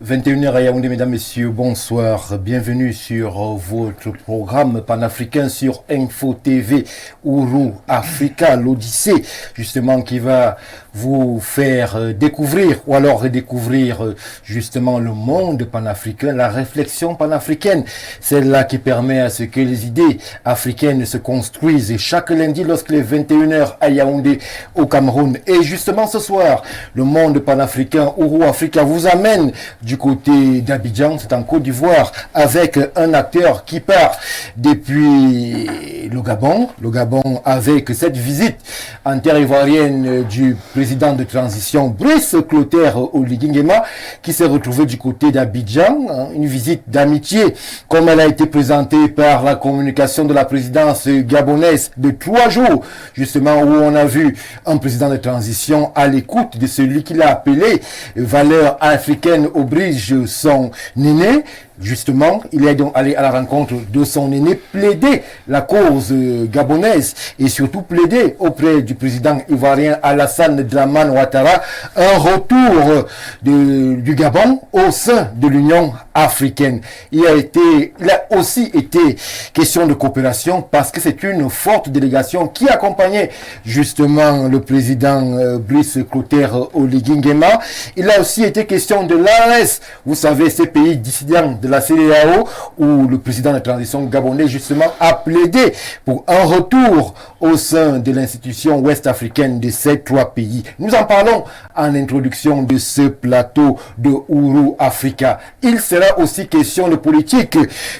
21h à Yaoundé, mesdames, messieurs, bonsoir. Bienvenue sur votre programme panafricain sur Info TV Ouro Africa, l'Odyssée, justement, qui va vous faire découvrir ou alors redécouvrir justement le monde panafricain, la réflexion panafricaine, celle-là qui permet à ce que les idées africaines se construisent. Et chaque lundi, lorsqu'il est 21h à Yaoundé, au Cameroun, et justement ce soir, le monde panafricain Ouro Africa vous amène du côté d'Abidjan, c'est en Côte d'Ivoire, avec un acteur qui part depuis le Gabon avec cette visite en terre ivoirienne du président de transition Brice Clotaire Oligui Nguema, qui s'est retrouvé du côté d'Abidjan, une visite d'amitié comme elle a été présentée par la communication de la présidence gabonaise de 3 jours, justement, où on a vu un président de transition à l'écoute de celui qu'il a appelé valeur africaine au bridge son aîné. Justement, il est donc allé à la rencontre de son aîné, plaider la cause gabonaise et surtout plaider auprès du président ivoirien Alassane Dramane Ouattara un retour du Gabon au sein de l'Union africaine. Il a aussi été question de coopération parce que c'est une forte délégation qui accompagnait justement le président Brice Clotaire Oligui Nguema. Il a aussi été question de l'AES, vous savez, ces pays dissidents de la CEDEAO, où le président de transition gabonais justement a plaidé pour un retour au sein de l'institution ouest-africaine de ces 3 pays. Nous en parlons en introduction de ce plateau de Ouro Africa. Il sera aussi question de politique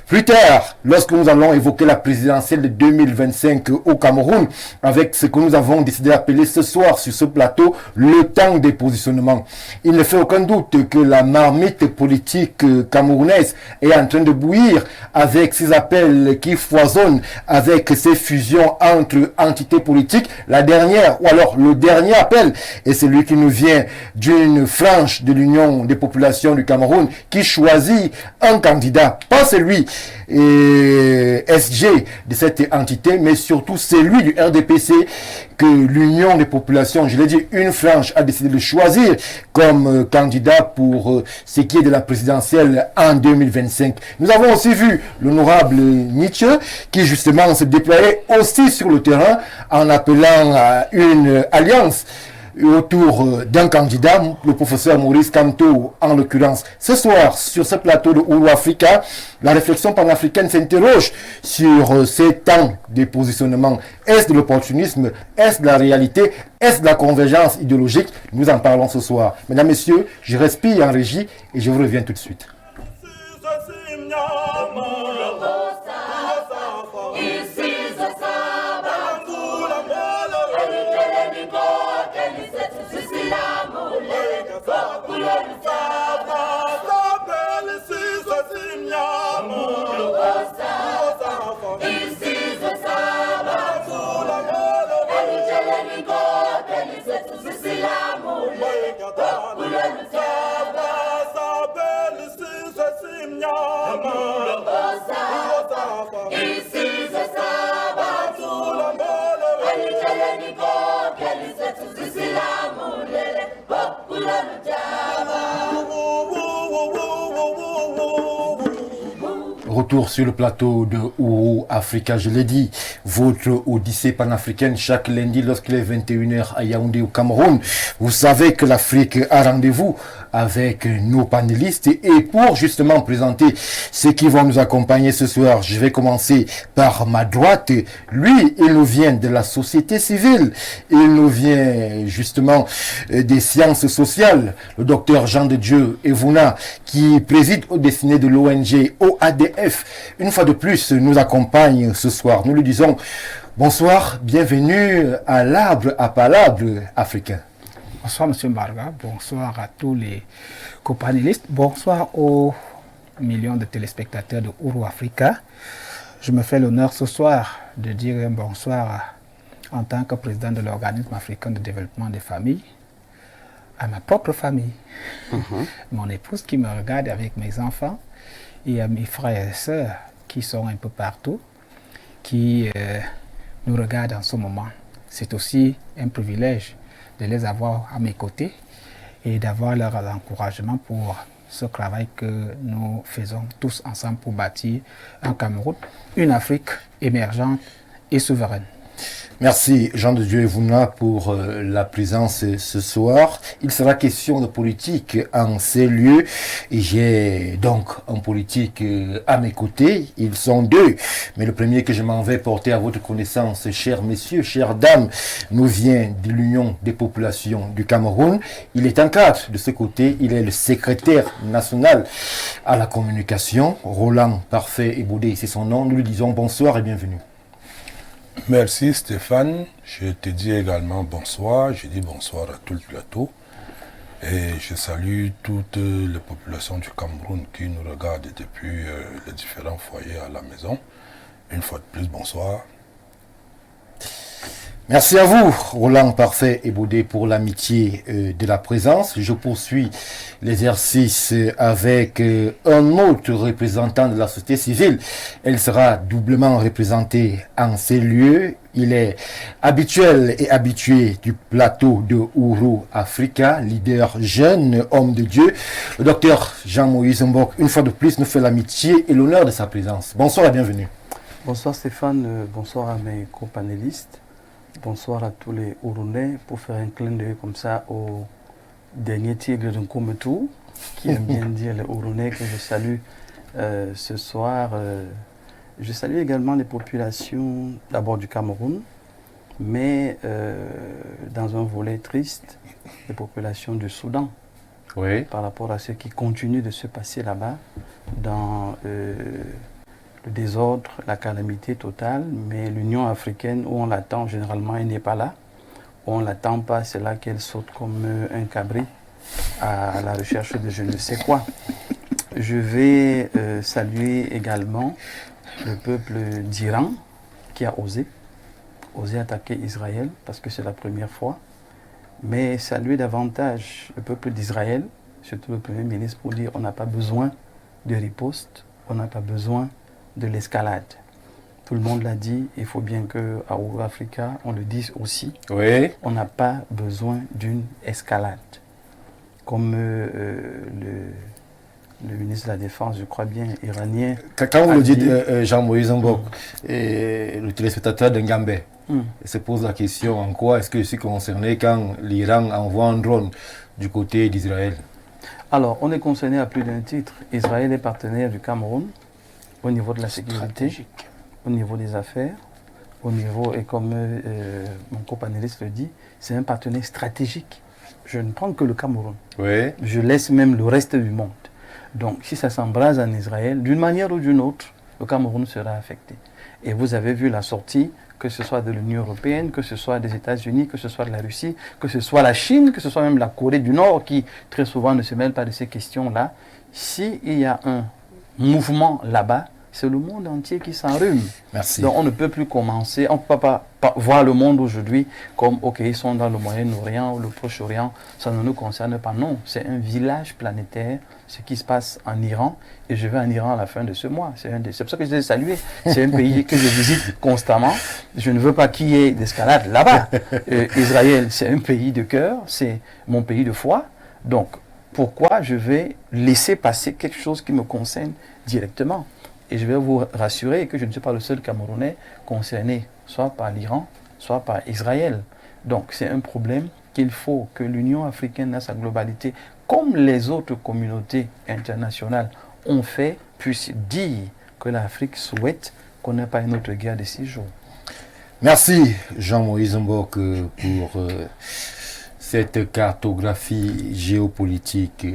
plus tard, lorsque nous allons évoquer la présidentielle de 2025 au Cameroun, avec ce que nous avons décidé d'appeler ce soir sur ce plateau le temps des positionnements. Il ne fait aucun doute que la marmite politique camerounaise est en train de bouillir avec ces appels qui foisonnent, avec ces fusions entre entités politiques. La dernière, ou alors le dernier appel, est celui qui nous vient d'une frange de l'Union des populations du Cameroun qui choisit un candidat, pas celui SG de cette entité, mais surtout celui du RDPC que l'Union des populations, je l'ai dit, une frange a décidé de choisir comme candidat pour ce qui est de la présidentielle en 2025. Nous avons aussi vu l'honorable Nietzsche qui justement se déployait aussi sur le terrain en appelant à une alliance autour d'un candidat, le professeur Maurice Kamto en l'occurrence. Ce soir, sur ce plateau de Ouro Africa, la réflexion panafricaine s'interroge sur ces temps de positionnement. Est-ce de l'opportunisme? Est-ce de la réalité? Est-ce de la convergence idéologique? Nous en parlons ce soir. Mesdames, messieurs, je respire en régie et je vous reviens tout de suite. retour sur le plateau de Ouro Africa, je l'ai dit, votre odyssée panafricaine chaque lundi lorsqu'il est 21h à Yaoundé au Cameroun. Vous savez que l'Afrique a rendez-vous avec nos panélistes et pour justement présenter ceux qui vont nous accompagner ce soir, je vais commencer par ma droite. Lui, il nous vient de la société civile, il nous vient justement des sciences sociales, le docteur Jean de Dieu Evouna qui préside au destiné de l'ONG OADF. Une fois de plus, nous accompagne ce soir. Nous lui disons bonsoir, bienvenue à l'arbre à palabre africain. Bonsoir M. Mbarga, bonsoir à tous les copanélistes, bonsoir aux millions de téléspectateurs de Ouro Africa. Je me fais l'honneur ce soir de dire un bonsoir en tant que président de l'organisme africain de développement des familles, à ma propre famille, mon épouse qui me regarde avec mes enfants et à mes frères et sœurs qui sont un peu partout, qui nous regardent en ce moment. C'est aussi un privilège de les avoir à mes côtés et d'avoir leur encouragement pour ce travail que nous faisons tous ensemble pour bâtir un Cameroun, une Afrique émergente et souveraine. Merci Jean de Dieu Evouna pour la présence ce soir. Il sera question de politique en ces lieux et j'ai donc un politique à mes côtés. Ils sont deux, mais le premier que je m'en vais porter à votre connaissance, chers messieurs, chères dames, nous vient de l'Union des populations du Cameroun. Il est un cadre de ce côté, il est le secrétaire national à la communication. Roland Parfait Eboudé, c'est son nom. Nous lui disons bonsoir et bienvenue. Merci Stéphane, je te dis également bonsoir, je dis bonsoir à tout le plateau et je salue toutes les populations du Cameroun qui nous regardent depuis les différents foyers à la maison. Une fois de plus, bonsoir. Merci à vous, Roland Parfait Eboudé, pour l'amitié de la présence. Je poursuis l'exercice avec un autre représentant de la société civile. Elle sera doublement représentée en ces lieux. Il est habituel et habitué du plateau de Ouro Africa, leader jeune, homme de Dieu. Le docteur Jean-Moïse Mbok, une fois de plus, nous fait l'amitié et l'honneur de sa présence. Bonsoir et bienvenue. Bonsoir Stéphane, bonsoir à mes co-panélistes. Bonsoir à tous les Ourounais pour faire un clin d'œil comme ça au dernier tigre de Nkometou, qui aime bien dire les Ourounais que je salue ce soir. Je salue également les populations d'abord du Cameroun, mais dans un volet triste, les populations du Soudan, oui, par rapport à ce qui continue de se passer là-bas dans le désordre, la calamité totale, mais l'Union africaine, où on l'attend, généralement, elle n'est pas là. Où on ne l'attend pas, c'est là qu'elle saute comme un cabri à la recherche de je ne sais quoi. Je vais saluer également le peuple d'Iran qui a osé attaquer Israël, parce que c'est la première fois, mais saluer davantage le peuple d'Israël, surtout le Premier ministre, pour dire on n'a pas besoin de riposte, on n'a pas besoin de l'escalade. Tout le monde l'a dit, il faut bien qu'à Ouro Africa, on le dise aussi. Oui. On n'a pas besoin d'une escalade. Comme le ministre de la Défense, je crois bien, iranien. Quand vous le dites, Jean-Moïse Mbok, le téléspectateur de Ngambé, se pose la question en quoi est-ce que je suis concerné quand l'Iran envoie un drone du côté d'Israël? Alors, on est concerné à plus d'un titre. Israël est partenaire du Cameroun au niveau de la sécurité, au niveau des affaires, au niveau, et comme mon copanéliste le dit, c'est un partenaire stratégique. Je ne prends que le Cameroun. Oui. Je laisse même le reste du monde. Donc, si ça s'embrase en Israël, d'une manière ou d'une autre, le Cameroun sera affecté. Et vous avez vu la sortie, que ce soit de l'Union européenne, que ce soit des États-Unis, que ce soit de la Russie, que ce soit la Chine, que ce soit même la Corée du Nord, qui très souvent ne se mêle pas de ces questions-là. S'il y a un mouvement là-bas, c'est le monde entier qui s'enrhume. Merci. Donc on ne peut plus commencer, on ne peut pas voir le monde aujourd'hui comme, ok, ils sont dans le Moyen-Orient ou le Proche-Orient, ça ne nous concerne pas. Non, c'est un village planétaire, ce qui se passe en Iran, et je vais en Iran à la fin de ce mois. C'est pour ça que je les ai salués. C'est un pays que je visite constamment. Je ne veux pas qu'il y ait d'escalade là-bas. Israël, c'est un pays de cœur, c'est mon pays de foi. Donc, pourquoi je vais laisser passer quelque chose qui me concerne directement? Et je vais vous rassurer que je ne suis pas le seul Camerounais concerné, soit par l'Iran, soit par Israël. Donc c'est un problème qu'il faut que l'Union africaine dans sa globalité, comme les autres communautés internationales ont fait, puisse dire que l'Afrique souhaite qu'on n'ait pas une autre guerre de 6 jours. Merci Jean-Moïse Mbok pour cette cartographie géopolitique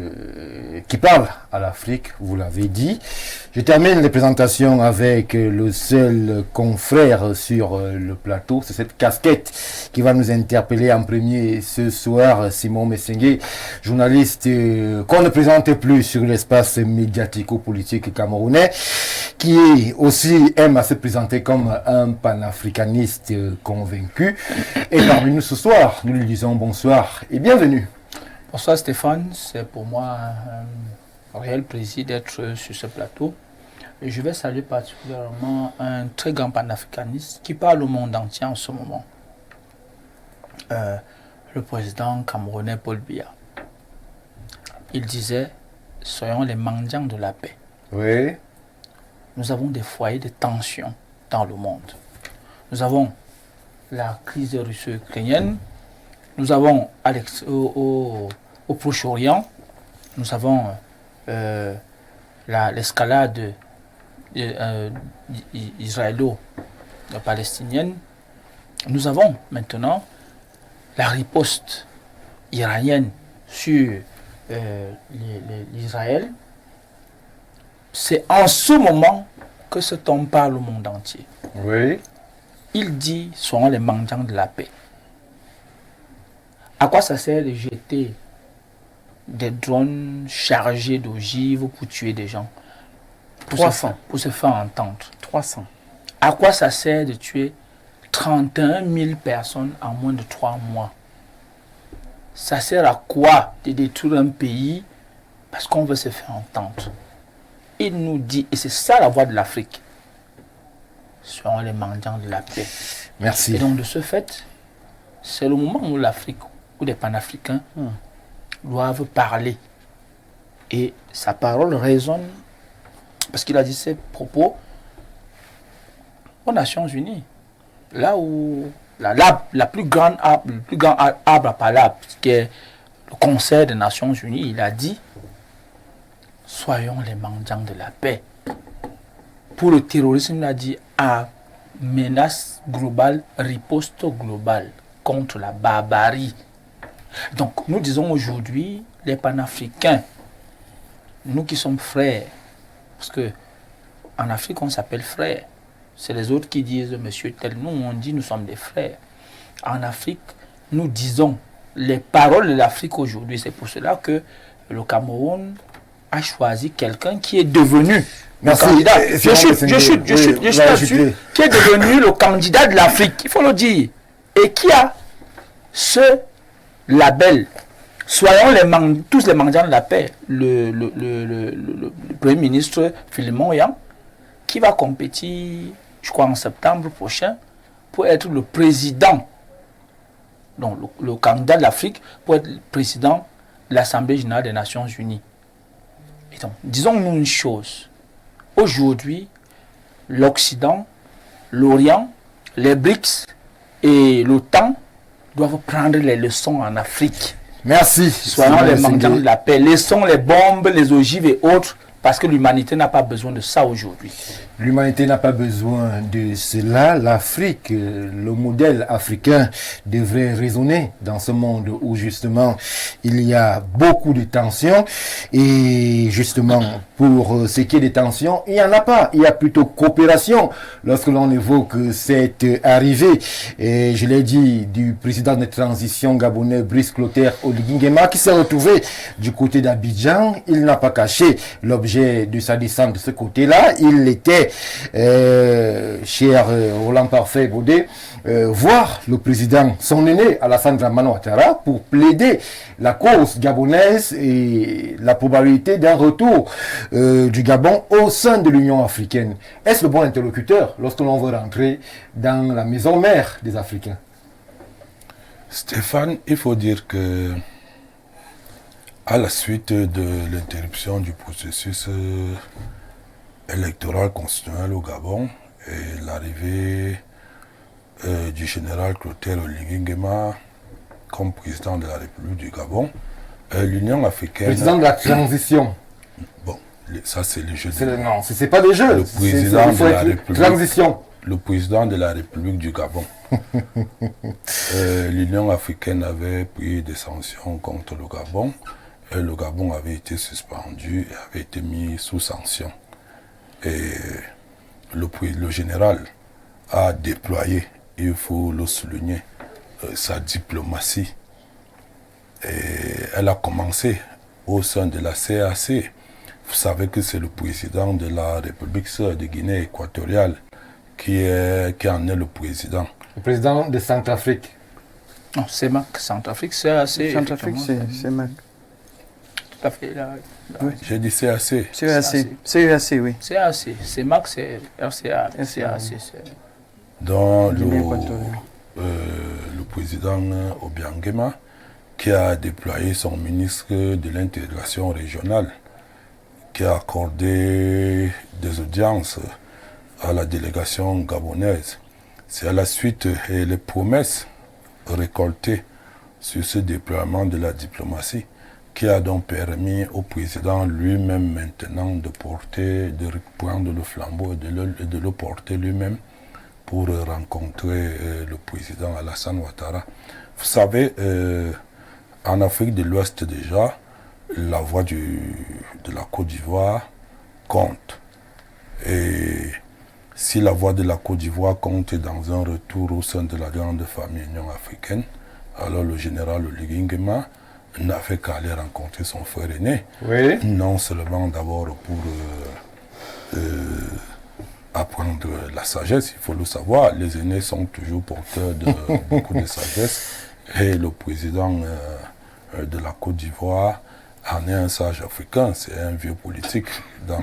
qui parle à l'Afrique, vous l'avez dit. Je termine les présentations avec le seul confrère sur le plateau. C'est cette casquette qui va nous interpeller en premier ce soir, Simon Messengue, journaliste qu'on ne présente plus sur l'espace médiatico-politique camerounais, qui aussi aime à se présenter comme un panafricaniste convaincu. Et parmi nous ce soir, nous lui disons bonsoir et bienvenue. Bonsoir Stéphane, c'est pour moi un réel plaisir d'être sur ce plateau. Et je vais saluer particulièrement un très grand panafricaniste qui parle au monde entier en ce moment. Le président camerounais Paul Biya. Il disait, soyons les mendiants de la paix. Oui. Nous avons des foyers de tension dans le monde. Nous avons la crise russo-ukrainienne, nous avons au Proche-Orient, nous avons l'escalade israélo-palestinienne, nous avons maintenant la riposte iranienne sur l'Israël. C'est en ce moment que cet homme parle au monde entier. Oui. Il dit, soyons les mendiants de la paix. À quoi ça sert de jeter des drones chargés d'ogives pour tuer des gens? 300. Pour se faire entendre. 300. À quoi ça sert de tuer 31 000 personnes en moins de 3 mois? Ça sert à quoi de détruire un pays parce qu'on veut se faire entendre? Il nous dit, et c'est ça la voix de l'Afrique, soyons les mendiants de la paix. Merci. Et donc de ce fait, c'est le moment où l'Afrique, où les panafricains doivent parler. Et sa parole résonne, parce qu'il a dit ses propos aux Nations Unies. Là où la plus grande arbre à palabre, qui est le Conseil des Nations Unies, il a dit, soyons les mendiants de la paix. Pour le terrorisme, il a dit, à menace globale, riposte globale contre la barbarie. Donc, nous disons aujourd'hui, les panafricains, nous qui sommes frères, parce que en Afrique, on s'appelle frères. C'est les autres qui disent, monsieur tel, nous, on dit, nous sommes des frères. En Afrique, nous disons les paroles de l'Afrique aujourd'hui. C'est pour cela que le Cameroun a choisi quelqu'un qui est devenu le candidat. Je suis là-dessus, qui est devenu le candidat de l'Afrique, il faut le dire, et qui a ce label. Soyons tous les mendiants de la paix. Le Premier ministre Philemon Yang, qui va compétir, je crois, en septembre prochain, pour être le président, donc le candidat de l'Afrique, pour être le président de l'Assemblée générale des Nations Unies. Et donc, disons-nous une chose. Aujourd'hui, l'Occident, l'Orient, les BRICS et l'OTAN doivent prendre les leçons en Afrique. Merci. Soyons les mendiants de la paix. Laissons les bombes, les ogives et autres, parce que l'humanité n'a pas besoin de ça aujourd'hui. L'humanité n'a pas besoin de cela. L'Afrique, le modèle africain devrait résonner dans ce monde où justement il y a beaucoup de tensions. Et justement, pour ce qui est des tensions, il n'y en a pas. Il y a plutôt coopération lorsque l'on évoque cette arrivée, et je l'ai dit, du président de transition gabonais Brice Clotaire Oligui Nguema, qui s'est retrouvé du côté d'Abidjan. Il n'a pas caché l'objet de sa descente de ce côté-là. Il était cher Roland Parfait Baudet, voir le président, son aîné Alassane Dramane Ouattara, pour plaider la cause gabonaise et la probabilité d'un retour du Gabon au sein de l'Union africaine. Est-ce le bon interlocuteur lorsque l'on veut rentrer dans la maison mère des Africains? Stéphane, il faut dire que à la suite de l'interruption du processus électoral constitutionnel au Gabon et l'arrivée du général Clotaire Oligui Nguema comme président de la République du Gabon, l'Union africaine... Président de la transition. Bon, ça c'est le jeu. Non, c'est pas des jeux. Le président de la République... Transition. Le président de la République du Gabon. L'Union africaine avait pris des sanctions contre le Gabon. Et le Gabon avait été suspendu et avait été mis sous sanction. Et le général a déployé, il faut le souligner, sa diplomatie. Et elle a commencé au sein de la CAC. Vous savez que c'est le président de la République de Guinée équatoriale qui en est le président. Le président de Centrafrique. Non, c'est Mac. Centrafrique, CAC. Centrafrique, c'est Mac. Tout à fait. Là. Oui. J'ai dit CAC. CEAC, oui. CAC, c'est Mac, c'est RCA. Dans le président Obiang Nguema, qui a déployé son ministre de l'intégration régionale, qui a accordé des audiences à la délégation gabonaise. C'est à la suite et les promesses récoltées sur ce déploiement de la diplomatie qui a donc permis au président lui-même maintenant de prendre le flambeau et de le porter lui-même pour rencontrer le président Alassane Ouattara. Vous savez, en Afrique de l'Ouest déjà, la voix de la Côte d'Ivoire compte. Et si la voix de la Côte d'Ivoire compte dans un retour au sein de la grande famille Union africaine, alors le général Oligui Nguema n'avait qu'à aller rencontrer son frère aîné. Oui. Non seulement d'abord pour apprendre la sagesse, il faut le savoir, les aînés sont toujours porteurs de beaucoup de sagesse. Et le président de la Côte d'Ivoire en est un sage africain, c'est un vieux politique dans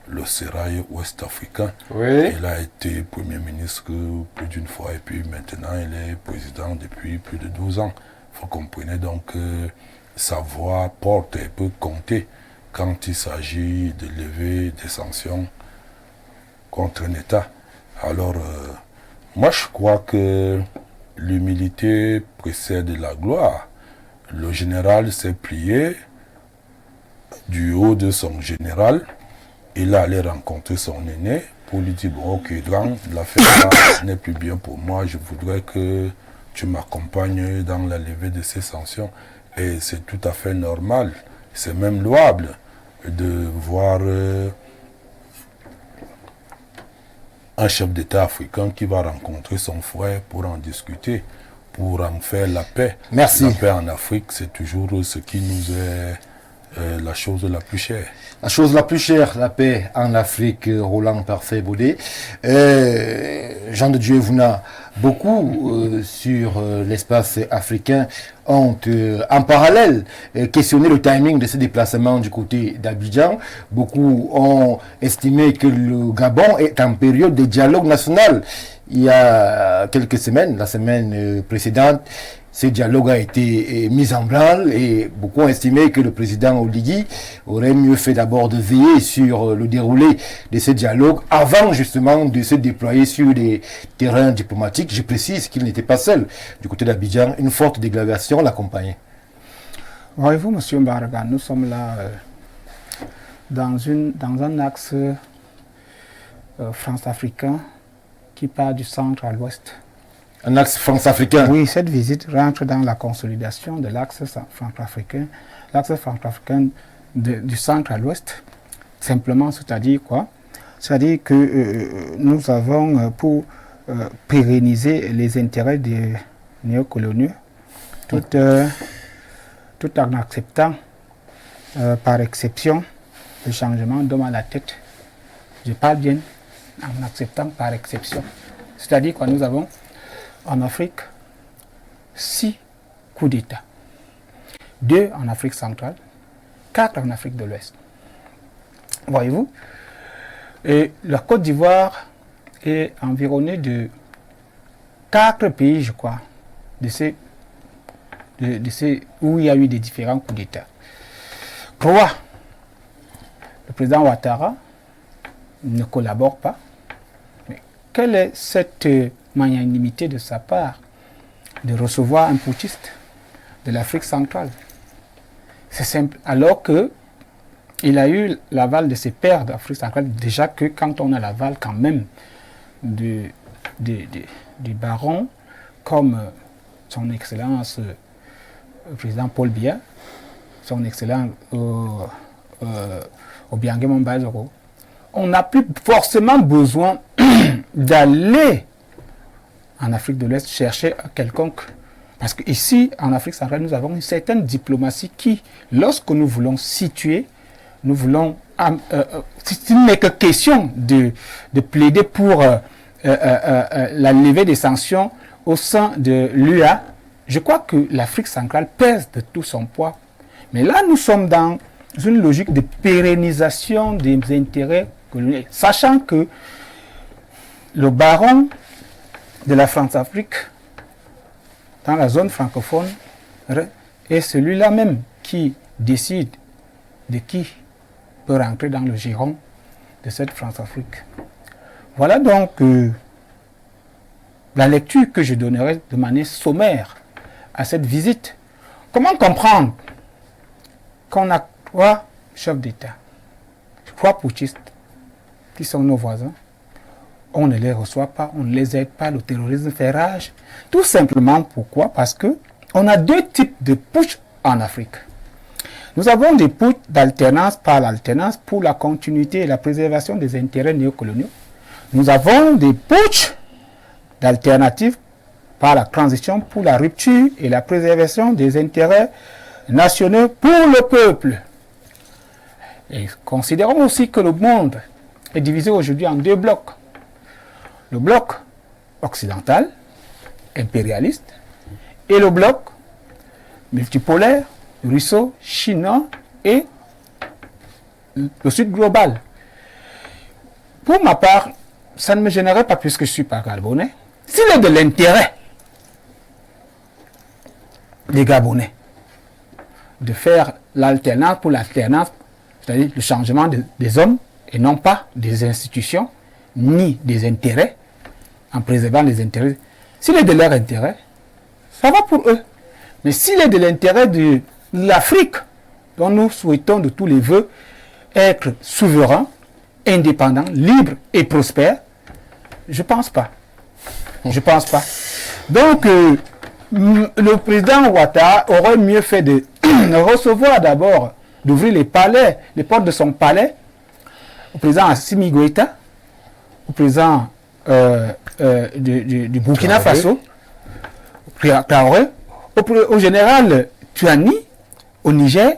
le sérail ouest africain. Oui. Il a été Premier ministre plus d'une fois et puis maintenant il est président depuis plus de 12 ans. Vous comprenez donc que sa voix porte et peut compter quand il s'agit de lever des sanctions contre un État. Alors, moi je crois que l'humilité précède la gloire. Le général s'est plié du haut de son général. Il est allé rencontrer son aîné pour lui dire, bon, ok, grand, l'affaire n'est plus bien pour moi, je voudrais que tu m'accompagnes dans la levée de ces sanctions. Et c'est tout à fait normal, c'est même louable de voir un chef d'État africain qui va rencontrer son frère pour en discuter, pour en faire la paix. Merci. La paix en Afrique, c'est toujours ce qui nous est la chose la plus chère. La chose la plus chère, la paix en Afrique, Roland Parfait Baudet. Jean de Dieu Vouna, beaucoup sur l'espace africain ont en parallèle questionné le timing de ce déplacement du côté d'Abidjan. Beaucoup ont estimé que le Gabon est en période de dialogue national. Il y a quelques semaines, la semaine précédente, ce dialogue a été mis en branle et beaucoup ont estimé que le président Oligui aurait mieux fait d'abord de veiller sur le déroulé de ce dialogue avant justement de se déployer sur les terrains diplomatiques. Je précise qu'il n'était pas seul. Du côté d'Abidjan, une forte déclaration l'accompagnait. Voyez-vous, M. Mbaraga, nous sommes là dans un axe France-africain qui part du centre à l'ouest. Un axe France-africain. Oui, cette visite rentre dans la consolidation de l'axe franco-africain. L'axe franco-africain du centre à l'ouest, simplement, c'est-à-dire quoi? C'est-à-dire que nous avons pour pérenniser les intérêts des néocoloniaux, tout en acceptant par exception le changement d'homme à la tête. Je parle bien en acceptant par exception. C'est-à-dire que nous avons en Afrique 6 coups d'État. 2 en Afrique centrale, 4 en Afrique de l'Ouest. Voyez-vous? Et la Côte d'Ivoire est environnée de 4 pays, je crois, de ces où il y a eu des différents coups d'État. 3, le président Ouattara, ne collabore pas. Mais quelle est cette magnanimité de sa part de recevoir un putschiste de l'Afrique centrale? C'est simple. Alors que il a eu l'aval de ses pairs d'Afrique centrale, déjà que quand on a l'aval quand même du baron comme son Excellence le président Paul Biya, son Excellence Obiangema Mbazogo, on n'a plus forcément besoin d'aller en Afrique de l'Ouest chercher quelconque. Parce qu'ici, en Afrique centrale, nous avons une certaine diplomatie qui, lorsque nous voulons situer, nous voulons, s'il n'est que question de plaider pour la levée des sanctions au sein de l'UA, je crois que l'Afrique centrale pèse de tout son poids. Mais là, nous sommes dans une logique de pérennisation des intérêts coloniaux, sachant que le baron de la France-Afrique, dans la zone francophone, est celui-là même qui décide de qui peut rentrer dans le giron de cette France-Afrique. Voilà donc la lecture que je donnerai de manière sommaire à cette visite. Comment comprendre qu'on a 3 chefs d'État, 3 putschistes qui sont nos voisins? On ne les reçoit pas, on ne les aide pas, le terrorisme fait rage. Tout simplement pourquoi? Parce qu'on a 2 types de putsch en Afrique. Nous avons des putschs d'alternance par l'alternance pour la continuité et la préservation des intérêts néocoloniaux. Nous avons des putschs d'alternatives par la transition pour la rupture et la préservation des intérêts nationaux pour le peuple. Et considérons aussi que le monde est divisé aujourd'hui en 2 blocs. Le bloc occidental, impérialiste, et le bloc multipolaire, russo-chinois et le sud global. Pour ma part, ça ne me gênerait pas puisque je suis pas Gabonais. S'il est de l'intérêt des Gabonais de faire l'alternance pour l'alternance, c'est-à-dire le changement des hommes et non pas des institutions, ni des intérêts, en préservant les intérêts. S'il est de leur intérêt, ça va pour eux. Mais s'il est de l'intérêt de l'Afrique, dont nous souhaitons de tous les vœux être souverain, indépendant, libre et prospère, je ne pense pas. Je ne pense pas. Donc, le président Ouattara aurait mieux fait de recevoir d'abord, d'ouvrir les palais, les portes de son palais, au président Assimi Goïta, au président du Burkina Faso, Traoré, au général Tuani, au Niger.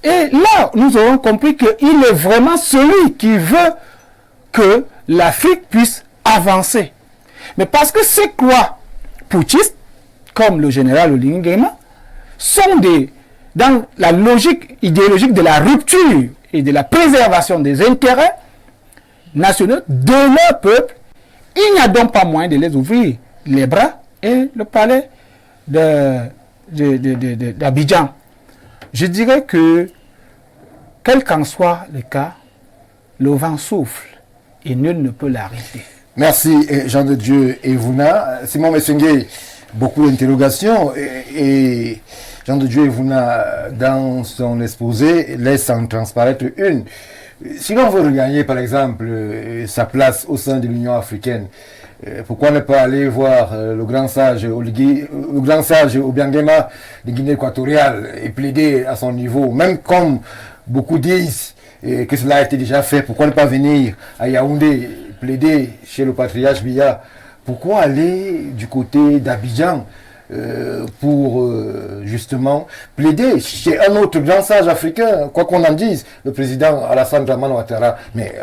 Et là, nous aurons compris qu'il est vraiment celui qui veut que l'Afrique puisse avancer. Mais parce que ces quoi putschistes, comme le général Oligui Nguema, sont dans la logique idéologique de la rupture et de la préservation des intérêts nationaux de leur peuple, il n'y a donc pas moyen de les ouvrir les bras et le palais d'Abidjan. Je dirais que, quel qu'en soit le cas, le vent souffle et nul ne peut l'arrêter. Merci Jean de Dieu Evuna. Simon Messengue, beaucoup d'interrogations et Jean de Dieu Evuna, dans son exposé, laisse en transparaître une. Si l'on veut regagner par exemple sa place au sein de l'Union africaine, pourquoi ne pas aller voir le grand sage Obiangema de Guinée équatoriale et plaider à son niveau, même comme beaucoup disent que cela a été déjà fait, pourquoi ne pas venir à Yaoundé plaider chez le patriarche Biya? Pourquoi aller du côté d'Abidjan pour justement plaider chez un autre grand sage africain, quoi qu'on en dise, le président Alassane Dramane Ouattara? Mais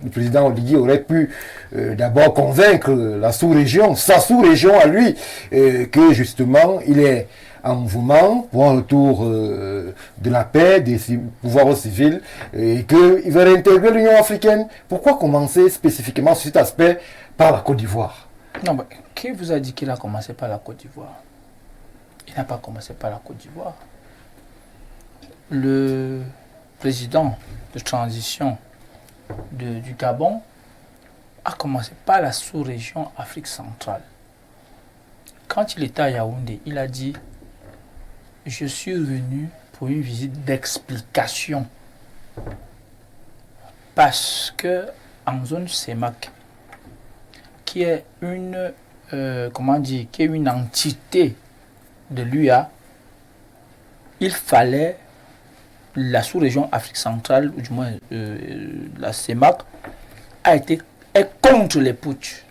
le président Oligui aurait pu d'abord convaincre la sous-région, sa sous-région à lui, que justement il est en mouvement pour un retour de la paix, des pouvoirs civils, et qu'il veut réintégrer l'Union africaine. Pourquoi commencer spécifiquement sur cet aspect par la Côte d'Ivoire? Non, mais qui vous a dit qu'il a commencé par la Côte d'Ivoire? Il n'a pas commencé par la Côte d'Ivoire. Le président de transition du Gabon a commencé par la sous-région Afrique centrale. Quand il était à Yaoundé, il a dit « Je suis venu pour une visite d'explication. » Parce que en zone CEMAC, qui est une, qui est une entité de l'UA, il fallait la sous-région Afrique centrale, ou du moins la CEMAC, est contre les putsch.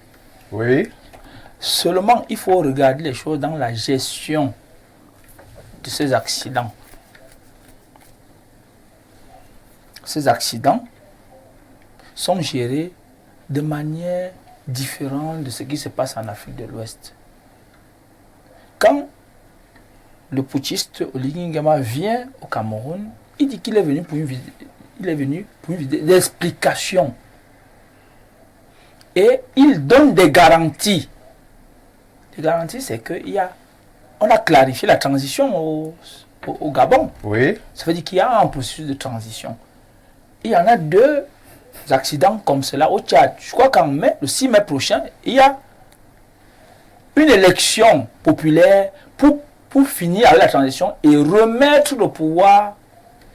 Oui. Seulement, il faut regarder les choses dans la gestion de ces accidents. Ces accidents sont gérés de manière différente de ce qui se passe en Afrique de l'Ouest. Quand le putschiste Oligui Nguema vient au Cameroun, il dit qu'il est venu pour une visite d'explication. Et il donne des garanties. Les garanties, c'est qu'on a clarifié la transition au Gabon. Oui. Ça veut dire qu'il y a un processus de transition. Il y en a 2 accidents comme cela au Tchad. Je crois qu'en mai, le 6 mai prochain, il y a une élection populaire pour finir avec la transition et remettre le pouvoir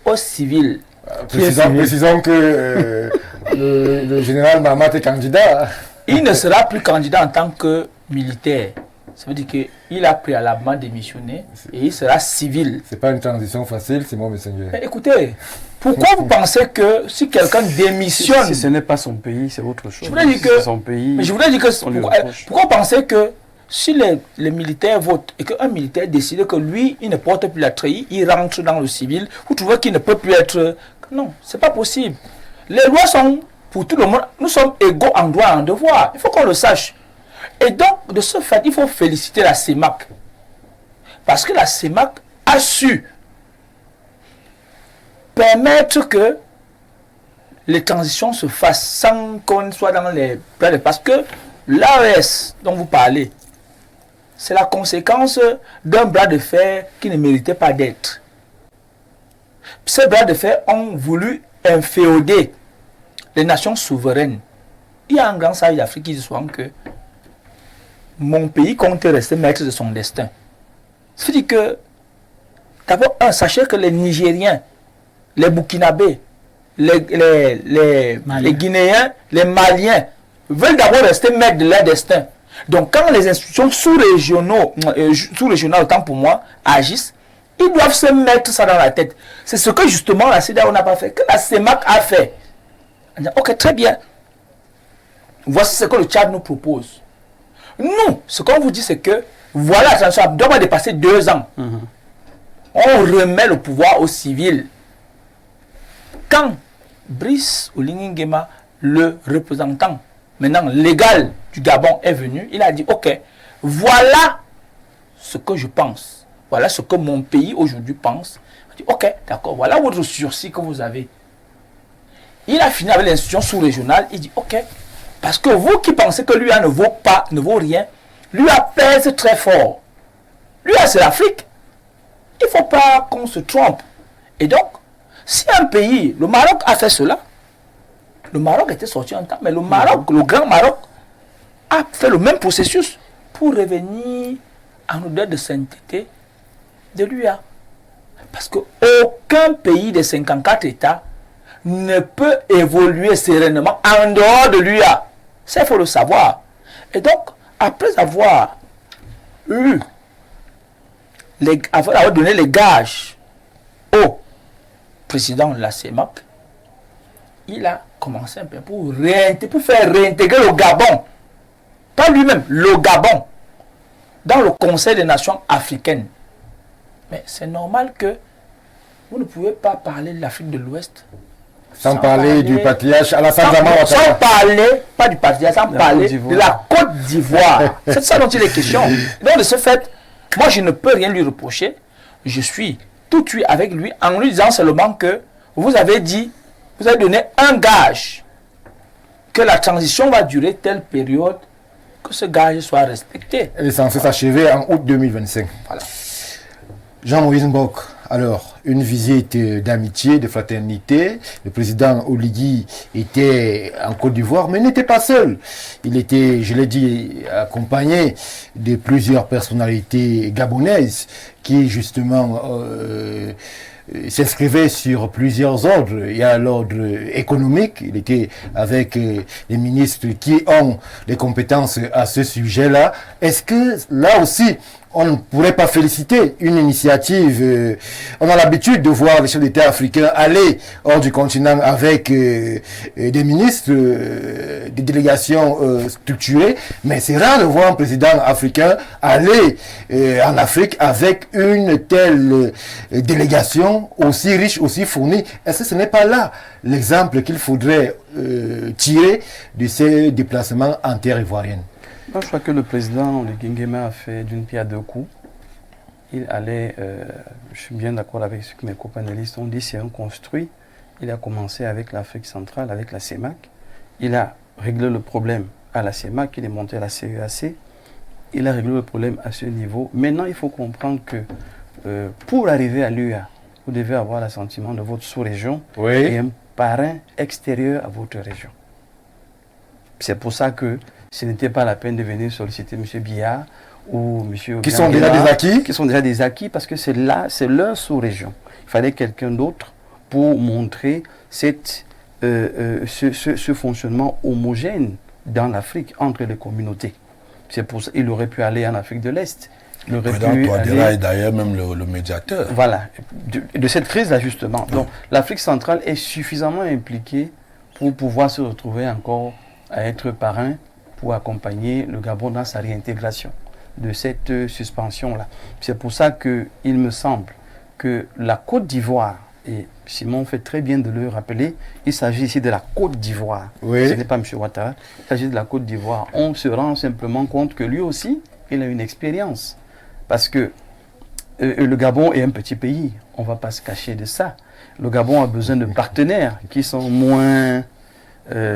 aux civils. Précisons que le général Mahamat est candidat. Il ne sera plus candidat en tant que militaire. Ça veut dire qu'il a préalablement démissionné et il sera civil. C'est pas une transition facile, c'est moi, monsieur. Écoutez, pourquoi vous pensez que si quelqu'un démissionne... Si ce n'est pas son pays, c'est autre chose. Je voulais dire que... C'est son pays. Mais je voulais dire que... Pourquoi pensez que si les militaires votent et qu'un militaire décide que lui, il ne porte plus la treillis, il rentre dans le civil, vous trouvez qu'il ne peut plus être... Non, c'est pas possible. Les lois sont pour tout le monde. Nous sommes égaux en droit et en devoir. Il faut qu'on le sache. Et donc, de ce fait, il faut féliciter la CEMAC. Parce que la CEMAC a su permettre que les transitions se fassent sans qu'on soit dans les plans de... Parce que l'AES dont vous parlez, c'est la conséquence d'un bras de fer qui ne méritait pas d'être. Ces bras de fer ont voulu inféoder les nations souveraines. Il y a un grand sage d'Afrique qui dit souvent que mon pays compte rester maître de son destin. Ça veut dire que, d'abord, sachez que les Nigériens, les Burkinabés, les Guinéens, les Maliens veulent d'abord rester maîtres de leur destin. Donc, quand les institutions sous-régionales, autant pour moi, agissent, ils doivent se mettre ça dans la tête. C'est ce que justement la CEDEAO n'a pas fait, que la CEMAC a fait. Ok, très bien. Voici ce que le Tchad nous propose. Nous, ce qu'on vous dit, c'est que, voilà, ça doit pas dépasser 2 ans. On remet le pouvoir aux civils. Quand Brice Oligui Nguema, le représentant, maintenant légal du Gabon, est venu, il a dit, ok, voilà ce que je pense. Voilà ce que mon pays aujourd'hui pense. Il dit, ok, d'accord, voilà votre sursis que vous avez. Il a fini avec l'institution sous-régionale. Il dit, ok, parce que vous qui pensez que l'UA ne vaut rien, l'UA pèse très fort. L'UA, c'est l'Afrique. Il ne faut pas qu'on se trompe. Et donc, si un pays, le Maroc a fait cela, le Maroc était sorti en temps, mais le Maroc, le Grand Maroc, a fait le même processus pour revenir en odeur de sainteté de l'UA. Parce qu'aucun pays des 54 États ne peut évoluer sereinement en dehors de l'UA. Ça, il faut le savoir. Et donc, après avoir donné les gages au président de la CEMAC, il a commencé un peu pour faire réintégrer le Gabon, pas lui-même, le Gabon, dans le Conseil des Nations africaines. Mais c'est normal que vous ne pouvez pas parler de l'Afrique de l'Ouest sans parler du patriarche Alassane Dramane Ouattara. Sans parler, pas du patriarche, sans parler de la Côte d'Ivoire. C'est ça dont il est question. Donc de ce fait, moi je ne peux rien lui reprocher. Je suis tout de suite avec lui en lui disant seulement que vous avez donné un gage que la transition va durer telle période, que ce gage soit respecté. Elle est censée s'achever en août 2025. Voilà. Jean-Moïse Mbok, Alors, une visite d'amitié, de fraternité. Le président Oligui était en Côte d'Ivoire, mais il n'était pas seul. Il était, je l'ai dit, accompagné de plusieurs personnalités gabonaises qui, justement, s'inscrivait sur plusieurs ordres. Il y a l'ordre économique, il était avec les ministres qui ont les compétences à ce sujet-là. Est-ce que là aussi, on ne pourrait pas féliciter une initiative? On a l'habitude de voir les chefs d'État africains aller hors du continent avec des ministres, des délégations structurées, mais c'est rare de voir un président africain aller en Afrique avec une telle délégation aussi riche, aussi fournie. Est-ce que ce n'est pas là l'exemple qu'il faudrait tirer de ces déplacements en terre ivoirienne? Moi, je crois que le président de Nguema a fait d'une pierre deux coups. Il allait, je suis bien d'accord avec ce que mes copanélistes ont dit, c'est un construit. Il a commencé avec l'Afrique centrale, avec la CEMAC. Il a réglé le problème à la CEMAC, il est monté à la CEAC. Il a réglé le problème à ce niveau. Maintenant, il faut comprendre que pour arriver à l'UA, vous devez avoir l'assentiment de votre sous-région et un parrain extérieur à votre région. C'est pour ça que ce n'était pas la peine de venir solliciter M. Biya ou M. Qui sont déjà des acquis. Qui sont déjà des acquis parce que c'est là, c'est leur sous-région. Il fallait quelqu'un d'autre pour montrer cette, ce fonctionnement homogène dans l'Afrique entre les communautés. C'est pour ça qu'il aurait pu aller en Afrique de l'Est. Le président Touadéra est d'ailleurs même le médiateur. Voilà, de cette crise-là justement. Donc l'Afrique centrale est suffisamment impliquée pour pouvoir se retrouver encore à être parrain pour accompagner le Gabon dans sa réintégration de cette suspension-là. C'est pour ça qu'il me semble que la Côte d'Ivoire, et Simon fait très bien de le rappeler, il s'agit ici de la Côte d'Ivoire. Ce n'est pas M. Ouattara, il s'agit de la Côte d'Ivoire. On se rend simplement compte que lui aussi, il a une expérience. Parce que le Gabon est un petit pays, on ne va pas se cacher de ça. Le Gabon a besoin de partenaires qui sont moins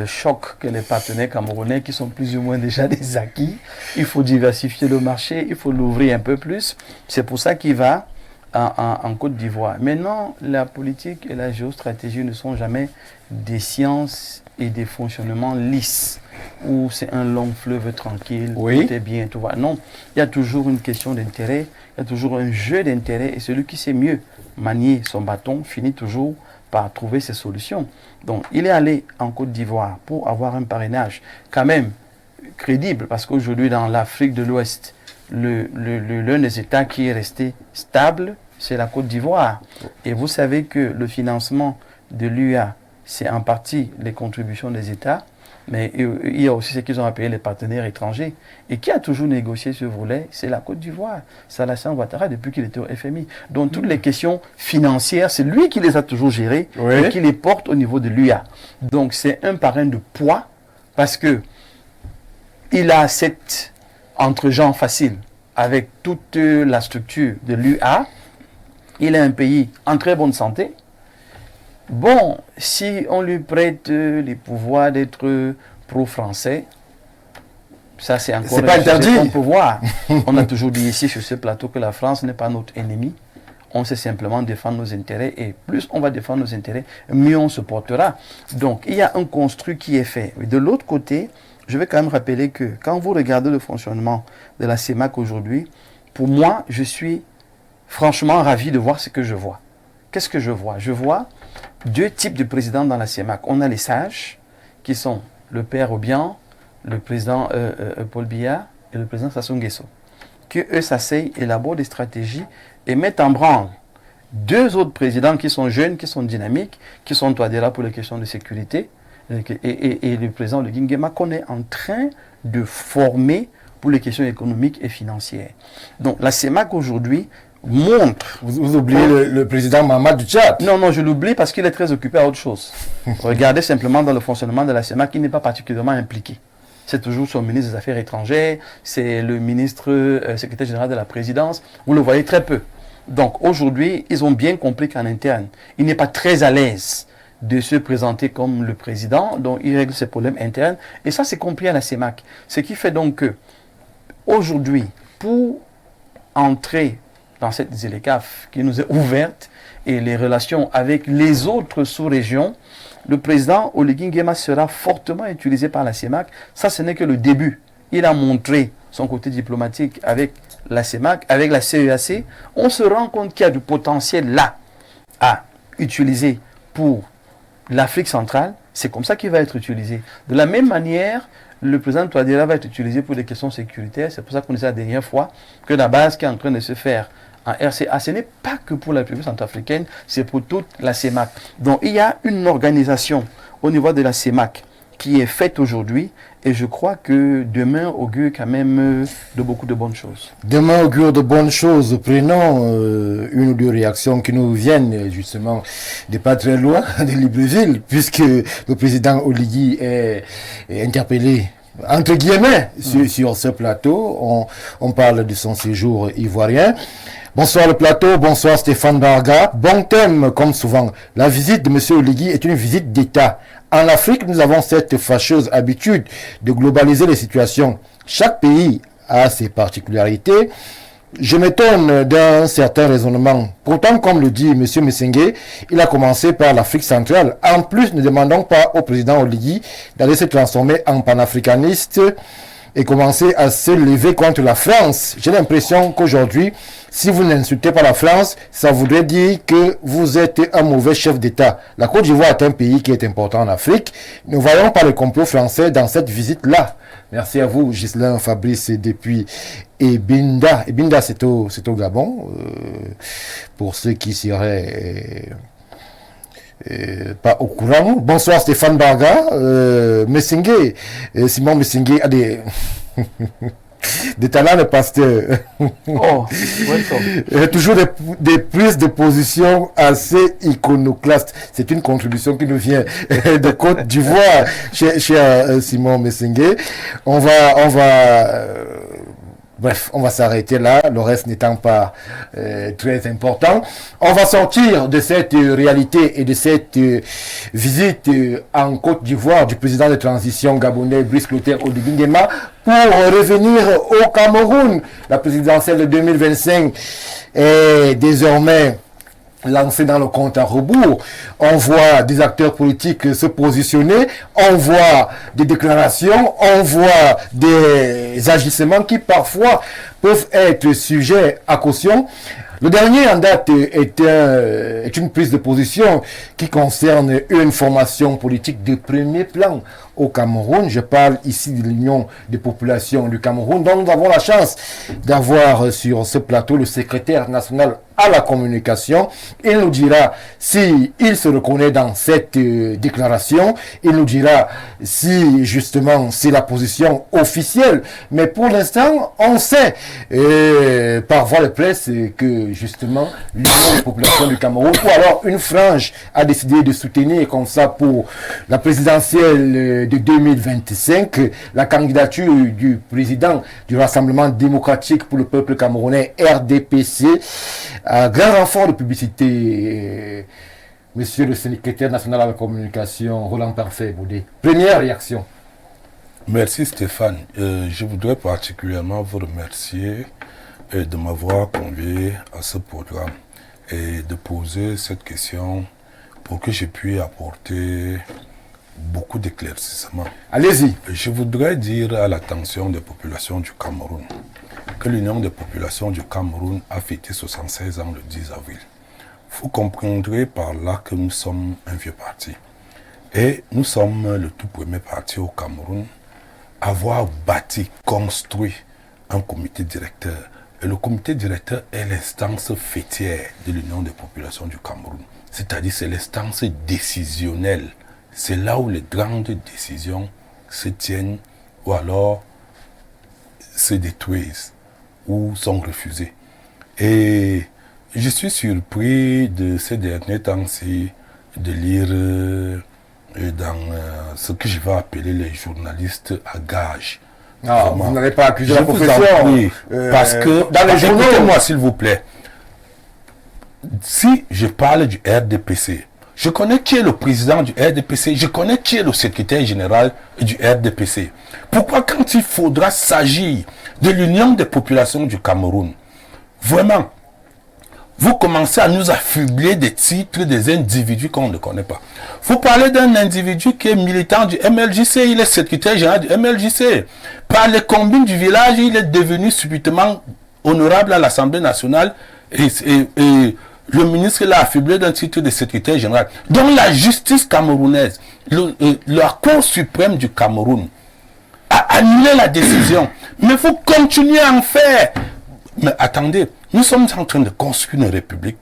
choc que les partenaires camerounais qui sont plus ou moins déjà des acquis. Il faut diversifier le marché, il faut l'ouvrir un peu plus. C'est pour ça qu'il va en Côte d'Ivoire. Maintenant, la politique et la géostratégie ne sont jamais des sciences et des fonctionnements lisses, où c'est un long fleuve tranquille, tout est bien, tout va. Non, il y a toujours une question d'intérêt, il y a toujours un jeu d'intérêt, et celui qui sait mieux manier son bâton finit toujours par trouver ses solutions. Donc, il est allé en Côte d'Ivoire pour avoir un parrainage quand même crédible, parce qu'aujourd'hui, dans l'Afrique de l'Ouest, l'un des États qui est resté stable, c'est la Côte d'Ivoire. Et vous savez que le financement de l'UA, c'est en partie les contributions des États, mais il y a aussi ce qu'ils ont à payer les partenaires étrangers. Et qui a toujours négocié ce volet? C'est la Côte d'Ivoire. C'est Alassane Ouattara depuis qu'il était au FMI. Donc toutes les questions financières, c'est lui qui les a toujours gérées et qui les porte au niveau de l'UA. Donc c'est un parrain de poids parce que il a cette entre-gens facile avec toute la structure de l'UA. Il est un pays en très bonne santé. Bon, si on lui prête les pouvoirs d'être pro-français, ça c'est encore pas interdit. On peut voir. On a toujours dit ici sur ce plateau que la France n'est pas notre ennemi. On sait simplement défendre nos intérêts et plus on va défendre nos intérêts, mieux on se portera. Donc il y a un construit qui est fait. De l'autre côté, je vais quand même rappeler que quand vous regardez le fonctionnement de la CEMAC aujourd'hui, pour moi, je suis franchement ravi de voir ce que je vois. Qu'est-ce que je vois? Je vois deux types de présidents dans la CEMAC. On a les sages, qui sont le père Obiang, le président Paul Biya et le président Sassou Nguesso, qui eux s'asseyent, élaborent des stratégies et mettent en branle deux autres présidents qui sont jeunes, qui sont dynamiques, qui sont Touadéra pour les questions de sécurité, et le président de Nguema qu'on est en train de former pour les questions économiques et financières. Donc la CEMAC aujourd'hui montre... Vous oubliez le président Mahamat du Tchad. Non, je l'oublie parce qu'il est très occupé à autre chose. Regardez simplement dans le fonctionnement de la CEMAC, il n'est pas particulièrement impliqué. C'est toujours son ministre des Affaires étrangères, c'est le ministre secrétaire général de la présidence, vous le voyez très peu. Donc aujourd'hui, ils ont bien compris qu'en interne, il n'est pas très à l'aise de se présenter comme le président, donc il règle ses problèmes internes, et ça c'est compris à la CEMAC. Ce qui fait donc que, aujourd'hui, pour entrer dans cette ZLECAf qui nous est ouverte et les relations avec les autres sous-régions, le président Oligui Nguema sera fortement utilisé par la CEMAC. Ça, ce n'est que le début. Il a montré son côté diplomatique avec la CEMAC, avec la CEAC. On se rend compte qu'il y a du potentiel là à utiliser pour l'Afrique centrale. C'est comme ça qu'il va être utilisé. De la même manière, le président Touadéra va être utilisé pour des questions sécuritaires. C'est pour ça qu'on disait la dernière fois que la base qui est en train de se faire en RCA, ce n'est pas que pour la République centrafricaine, c'est pour toute la CEMAC. Donc il y a une organisation au niveau de la CEMAC qui est faite aujourd'hui et je crois que demain augure quand même de beaucoup de bonnes choses. Demain augure de bonnes choses. Prenons une ou deux réactions qui nous viennent justement de pas très loin, de Libreville, puisque le président Oligui est interpellé entre guillemets sur ce plateau. On parle de son séjour ivoirien. Bonsoir le plateau, bonsoir Stéphane Barga. Bon thème comme souvent. La visite de M. Oligui est une visite d'État. En Afrique, nous avons cette fâcheuse habitude de globaliser les situations. Chaque pays a ses particularités. Je m'étonne d'un certain raisonnement. Pourtant, comme le dit M. Messengue, il a commencé par l'Afrique centrale. En plus, ne demandons pas au président Oligui d'aller se transformer en panafricaniste et commencer à se lever contre la France. J'ai l'impression qu'aujourd'hui, si vous n'insultez pas la France, ça voudrait dire que vous êtes un mauvais chef d'État. La Côte d'Ivoire est un pays qui est important en Afrique. Ne voyons pas le complot français dans cette visite-là. Merci à vous, Ghislain Fabrice, depuis Ebinda. Ebinda, c'est au Gabon, pour ceux qui seraient pas au courant. Bonsoir Stéphane Barga. Messengue, Simon Messengue a des... des talents de pasteur. Oh, toujours des prises de position assez iconoclastes. C'est une contribution qui nous vient de Côte d'Ivoire, cher Simon Messengue. Bref, on va s'arrêter là, le reste n'étant pas très important. On va sortir de cette réalité et de cette visite en Côte d'Ivoire du président de transition gabonais Brice Clotaire Oligui Nguema pour revenir au Cameroun. La présidentielle de 2025 est désormais lancé dans le compte à rebours. On voit des acteurs politiques se positionner, on voit des déclarations, on voit des agissements qui parfois peuvent être sujets à caution. Le dernier en date est une prise de position qui concerne une formation politique de premier plan au Cameroun. Je parle ici de l'Union des populations du Cameroun, dont nous avons la chance d'avoir sur ce plateau le secrétaire national à la communication. Il nous dira si il se reconnaît dans cette déclaration. Il nous dira si justement c'est la position officielle. Mais pour l'instant, on sait par voie de presse que justement l'Union des populations du Cameroun ou alors une frange a décidé de soutenir comme ça pour la présidentielle de 2025 la candidature du président du Rassemblement démocratique pour le peuple camerounais RDPC. Grand renfort de publicité, monsieur le secrétaire national à la communication, Roland Parfait-Baudet. Première réaction. Merci Stéphane. Je voudrais particulièrement vous remercier de m'avoir convié à ce programme et de poser cette question pour que je puisse apporter beaucoup d'éclaircissements. Allez-y. Je voudrais dire à l'attention des populations du Cameroun que l'Union des populations du Cameroun a fêté 76 ans le 10 avril. Vous comprendrez par là que nous sommes un vieux parti. Et nous sommes le tout premier parti au Cameroun à avoir bâti, construit un comité directeur. Et le comité directeur est l'instance fêtière de l'Union des populations du Cameroun. C'est-à-dire c'est l'instance décisionnelle. C'est là où les grandes décisions se tiennent ou alors se détruisent ou sont refusées. Et je suis surpris de ces derniers temps-ci de lire dans ce que je vais appeler les journalistes à gage. Ah, vous n'avez pas accusé la profession. Parce que, dans les journaux, écoutez-moi s'il vous plaît, si je parle du RDPC, je connais qui est le président du RDPC, je connais qui est le secrétaire général du RDPC. Pourquoi quand il faudra s'agir de l'Union des populations du Cameroun, vraiment, vous commencez à nous affubler des titres des individus qu'on ne connaît pas. Vous parlez d'un individu qui est militant du MLJC, il est secrétaire général du MLJC. Par les combines du village, il est devenu subitement honorable à l'Assemblée nationale et le ministre l'a affublé d'un titre de secrétaire général. Donc la justice camerounaise, la Cour suprême du Cameroun a annulé la décision. Mais vous continuez à en faire. Mais attendez, nous sommes en train de construire une république.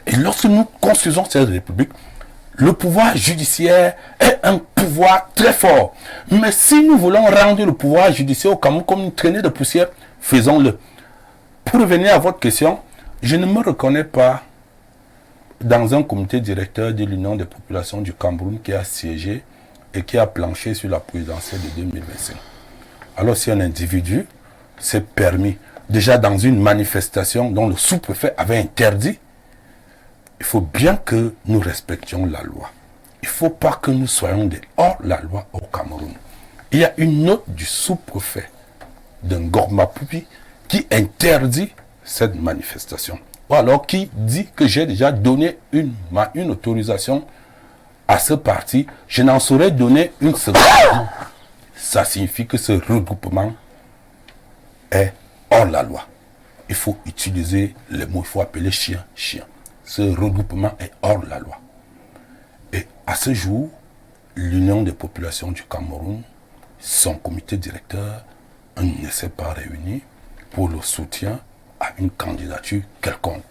Et lorsque nous construisons cette république, le pouvoir judiciaire est un pouvoir très fort. Mais si nous voulons rendre le pouvoir judiciaire au Cameroun comme une traînée de poussière, faisons-le. Pour revenir à votre question, je ne me reconnais pas dans un comité directeur de l'Union des populations du Cameroun qui a siégé et qui a planché sur la présidentielle de 2025. Alors si un individu s'est permis, déjà dans une manifestation dont le sous-préfet avait interdit, il faut bien que nous respections la loi. Il ne faut pas que nous soyons des hors-la-loi au Cameroun. Il y a une note du sous-préfet de Ngorma-Poupi qui interdit cette manifestation. Ou alors qui dit que j'ai déjà donné une autorisation à ce parti, je n'en saurais donner une seconde. Ça signifie que ce regroupement est hors la loi. Il faut utiliser les mots, il faut appeler chien, chien. Ce regroupement est hors la loi. Et à ce jour, l'Union des populations du Cameroun, son comité directeur, ne s'est pas réuni pour le soutien à une candidature quelconque.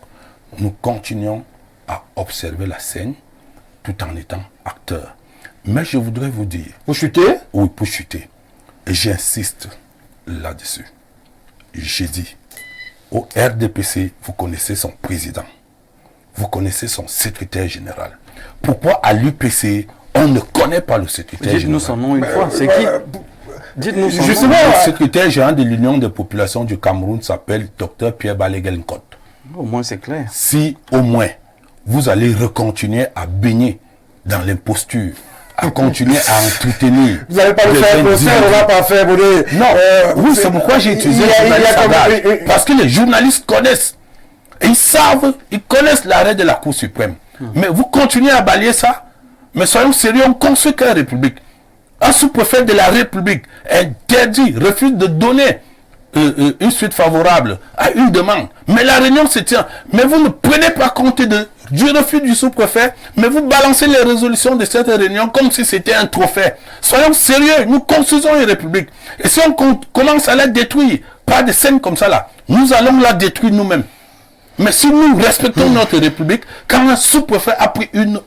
Nous continuons à observer la scène tout en étant acteurs. Mais je voudrais vous dire... Pour chuter? Oui, pour chuter. Et j'insiste là-dessus. J'ai dit, au RDPC, vous connaissez son président. Vous connaissez son secrétaire général. Pourquoi à l'UPC, on ne connaît pas le secrétaire général? Dites-nous son nom une fois. C'est qui? Dites-nous son nom. Justement, le secrétaire général de l'Union des populations du Cameroun s'appelle Dr Pierre Balegelnkot. Au moins c'est clair. Si au moins vous allez recontinuer à baigner dans l'imposture, à continuer à entretenir... Vous n'allez pas le faire procès, on ne va pas faire... Non, oui, c'est pourquoi j'ai utilisé le journaliste. Parce que les journalistes connaissent. Et ils savent, ils connaissent l'arrêt de la Cour suprême. Mais vous continuez à balayer ça. Mais soyons sérieux, on construit quelle République? Un sous-préfet de la République interdit, refuse de donner une suite favorable à une demande. Mais la réunion se tient. Mais vous ne prenez pas compte du refus du sous-préfet, mais vous balancez les résolutions de cette réunion comme si c'était un trophée. Soyons sérieux, nous construisons une République. Et si on commence à la détruire par des scènes comme ça là, nous allons la détruire nous-mêmes. Mais si nous respectons notre République, quand un sous-préfet a pris une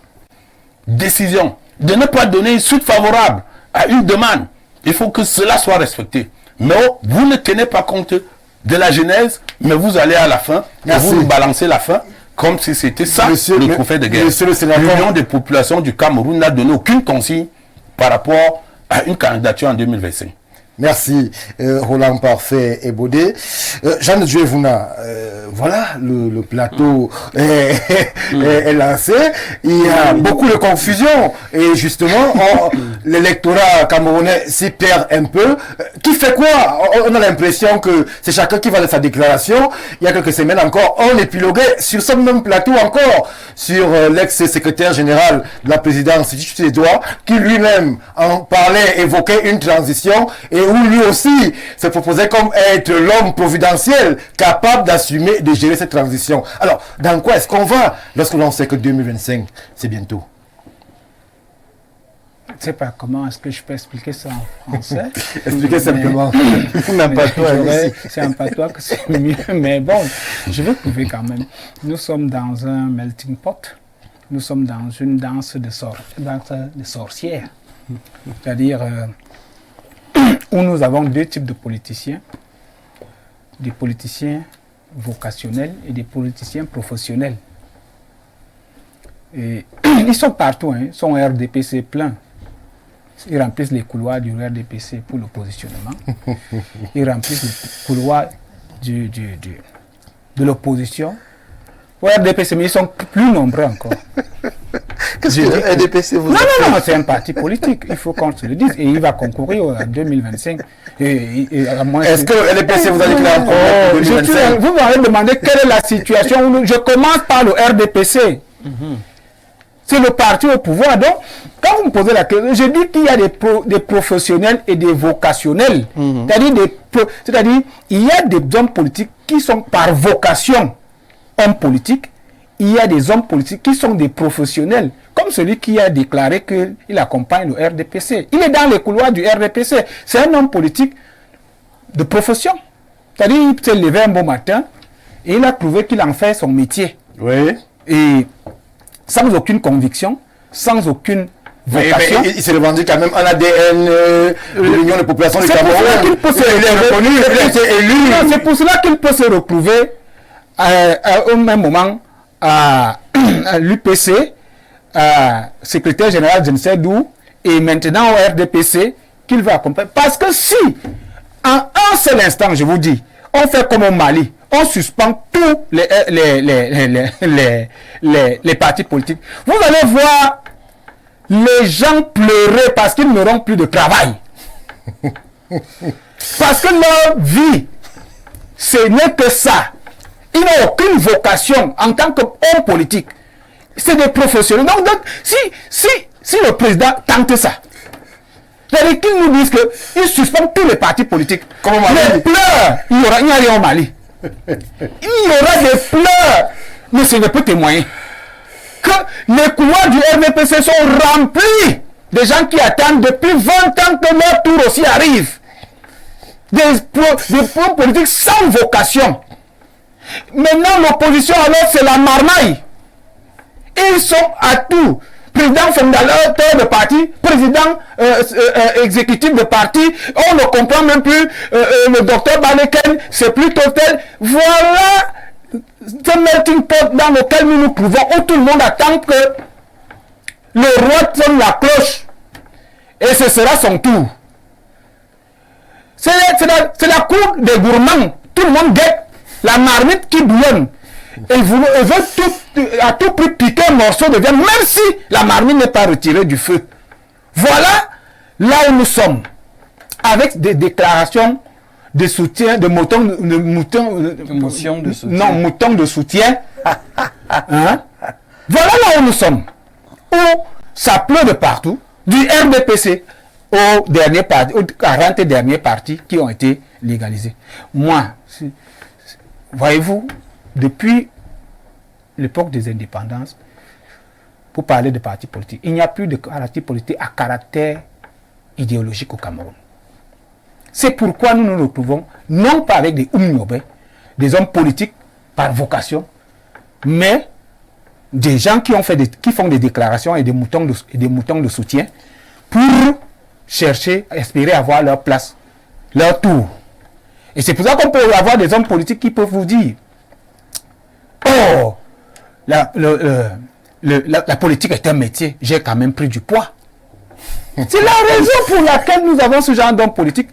décision de ne pas donner une suite favorable à une demande, il faut que cela soit respecté. Mais vous ne tenez pas compte de la genèse, mais vous allez à la fin, et vous nous balancez la fin, comme si c'était ça le trophée de guerre. L'Union des populations du Cameroun n'a donné aucune consigne par rapport à une candidature en 2025. Merci Roland Parfait et Baudé. Jeanne Djouevouna, voilà, le plateau est lancé. Il y a beaucoup de confusion et justement, l'électorat camerounais s'y perd un peu. Qui fait quoi? On a l'impression que c'est chacun qui va de sa déclaration. Il y a quelques semaines encore, on épiloguait sur ce même plateau encore sur l'ex-secrétaire général de la présidence, Edouard, qui lui-même en parlait, évoquait une transition et où lui aussi se proposait comme être l'homme providentiel capable d'assumer, de gérer cette transition. Alors, dans quoi est-ce qu'on va lorsque l'on sait que 2025, c'est bientôt? Je ne sais pas comment est-ce que je peux expliquer ça en français. Expliquez simplement. C'est un patois que c'est mieux. Mais bon, je vais prouver quand même. Nous sommes dans un melting pot. Nous sommes dans une danse de sorcières. C'est-à-dire... où nous avons deux types de politiciens, des politiciens vocationnels et des politiciens professionnels. Et ils sont partout, hein. Ils sont RDPC plein. Ils remplissent les couloirs du RDPC pour le positionnement. Ils remplissent les couloirs de l'opposition au RDPC, mais ils sont plus nombreux encore. Qu'est-ce que le RDPC vous Non, a fait? non, non, c'est un parti politique, il faut qu'on se le dise. Et il va concourir en 2025. Est-ce que le RDPC vous a dit qu'il a un problème en 2025? Vous m'avez demandé quelle est la situation. Je commence par le RDPC. C'est le parti au pouvoir. Donc, quand vous me posez la question, je dis qu'il y a des professionnels et des vocationnels. C'est-à-dire, il y a des hommes politiques qui sont par vocation hommes politiques. Il y a des hommes politiques qui sont des professionnels, comme celui qui a déclaré qu'il accompagne le RDPC. Il est dans les couloirs du RDPC. C'est un homme politique de profession. C'est-à-dire, il s'est levé un bon matin et il a trouvé qu'il en fait son métier. Oui. Et sans aucune conviction, sans aucune vocation. Mais il se revendique quand même un ADN de l'Union des populations du Cameroun. C'est pour cela qu'il peut se retrouver au même moment à l'UPC, secrétaire général je ne sais d'où, et maintenant au RDPC qu'il va accompagner. Parce que si, en un seul instant, je vous dis, on fait comme au Mali, on suspend tous les partis politiques, vous allez voir les gens pleurer parce qu'ils n'auront plus de travail. Parce que leur vie, ce n'est que ça. Ils n'ont aucune vocation en tant qu'homme politique. C'est des professionnels. Donc si le président tente ça, c'est-à-dire qu'ils nous disent qu'ils suspendent tous les partis politiques. Les pleurs, il n'y a rien au Mali. Il y aura des pleurs, mais ce ne peut témoigner que les couloirs du RDPC sont remplis de gens qui attendent depuis 20 ans que leur tour aussi arrive. Des hommes politiques sans vocation. Maintenant, l'opposition, alors, c'est la marmaille. Ils sont à tout. Président fondateur de parti, président exécutif de parti, on ne comprend même plus. Le docteur Baleken, c'est plus total. Voilà ce melting pot dans lequel nous nous trouvons, où tout le monde attend que le roi sonne la cloche. Et ce sera son tour. C'est la cour des gourmands. Tout le monde guette la marmite qui bouillonne. Et veut à tout prix piquer un morceau de viande, même si la marmite n'est pas retirée du feu. Voilà là où nous sommes. Avec des déclarations de soutien, de moutons de soutien. Non, moutons de soutien. Hein? Voilà là où nous sommes. Où ça pleut de partout, du RDPC aux 40 derniers partis qui ont été légalisés. Moi, voyez-vous, depuis l'époque des indépendances, pour parler de partis politiques, il n'y a plus de partis politiques à caractère idéologique au Cameroun. C'est pourquoi nous nous retrouvons, non pas avec des Oumniobé, des hommes politiques par vocation, mais des gens qui font des déclarations et des moutons de soutien pour chercher, espérer avoir leur place, leur tour. Et c'est pour ça qu'on peut avoir des hommes politiques qui peuvent vous dire oh, la politique est un métier, j'ai quand même pris du poids. C'est la raison pour laquelle nous avons ce genre d'hommes politiques.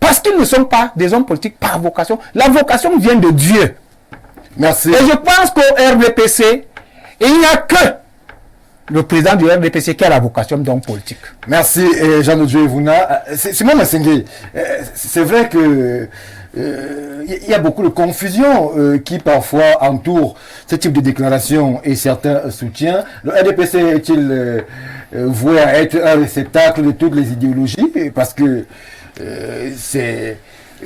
Parce qu'ils ne sont pas des hommes politiques par vocation. La vocation vient de Dieu. Merci. Et je pense qu'au RDPC, il n'y a que le président du RDPC qui a la vocation d'homme politique. Merci Jean-Dieu Vouna. Simon Massengé, c'est vrai que il y a beaucoup de confusion qui parfois entoure ce type de déclaration et certains soutiens. Le RDPC est-il voué à être un réceptacle de toutes les idéologies parce que c'est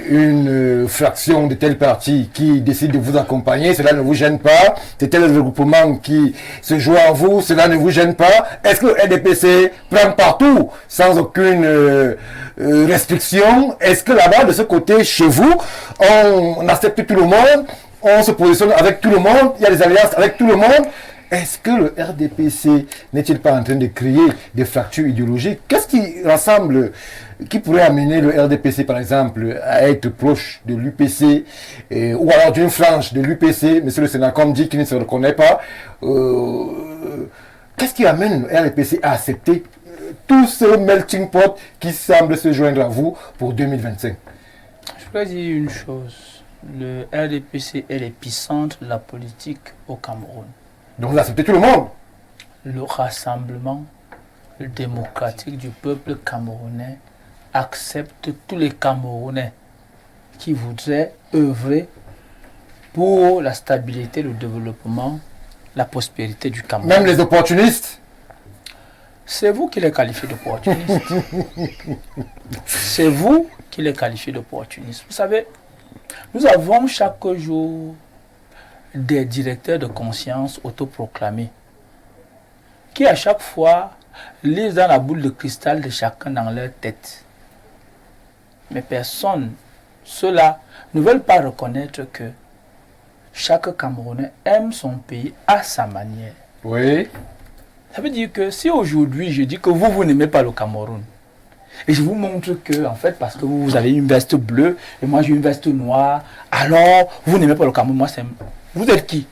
une fraction de tel parti qui décide de vous accompagner, cela ne vous gêne pas. C'est tel regroupement qui se joue à vous, cela ne vous gêne pas. Est-ce que le RDPC prend partout sans aucune restriction? Est-ce que là-bas, de ce côté, chez vous, on accepte tout le monde, on se positionne avec tout le monde, il y a des alliances avec tout le monde? Est-ce que le RDPC n'est-il pas en train de créer des fractures idéologiques? Qu'est-ce qui rassemble, qui pourrait amener le RDPC par exemple à être proche de l'UPC ou alors d'une frange de l'UPC? Monsieur le Sénacom dit qu'il ne se reconnaît pas. Qu'est-ce qui amène le RDPC à accepter tout ce melting pot qui semble se joindre à vous pour 2025? Je voudrais dire une chose. Le RDPC est l'épicentre de la politique au Cameroun. Donc vous acceptez tout le monde? le rassemblement démocratique du peuple camerounais accepte tous les Camerounais qui voudraient œuvrer pour la stabilité, le développement, la prospérité du Cameroun. Même les opportunistes? C'est vous qui les qualifiez d'opportunistes. C'est vous qui les qualifiez d'opportunistes. Vous savez, nous avons chaque jour des directeurs de conscience autoproclamés qui à chaque fois lisent dans la boule de cristal de chacun dans leur tête. Mais personne, ceux-là, ne veulent pas reconnaître que chaque Camerounais aime son pays à sa manière. Oui. Ça veut dire que si aujourd'hui je dis que vous n'aimez pas le Cameroun, et je vous montre que, en fait, parce que vous avez une veste bleue et moi j'ai une veste noire, alors vous n'aimez pas le Cameroun, moi c'est... Vous êtes qui?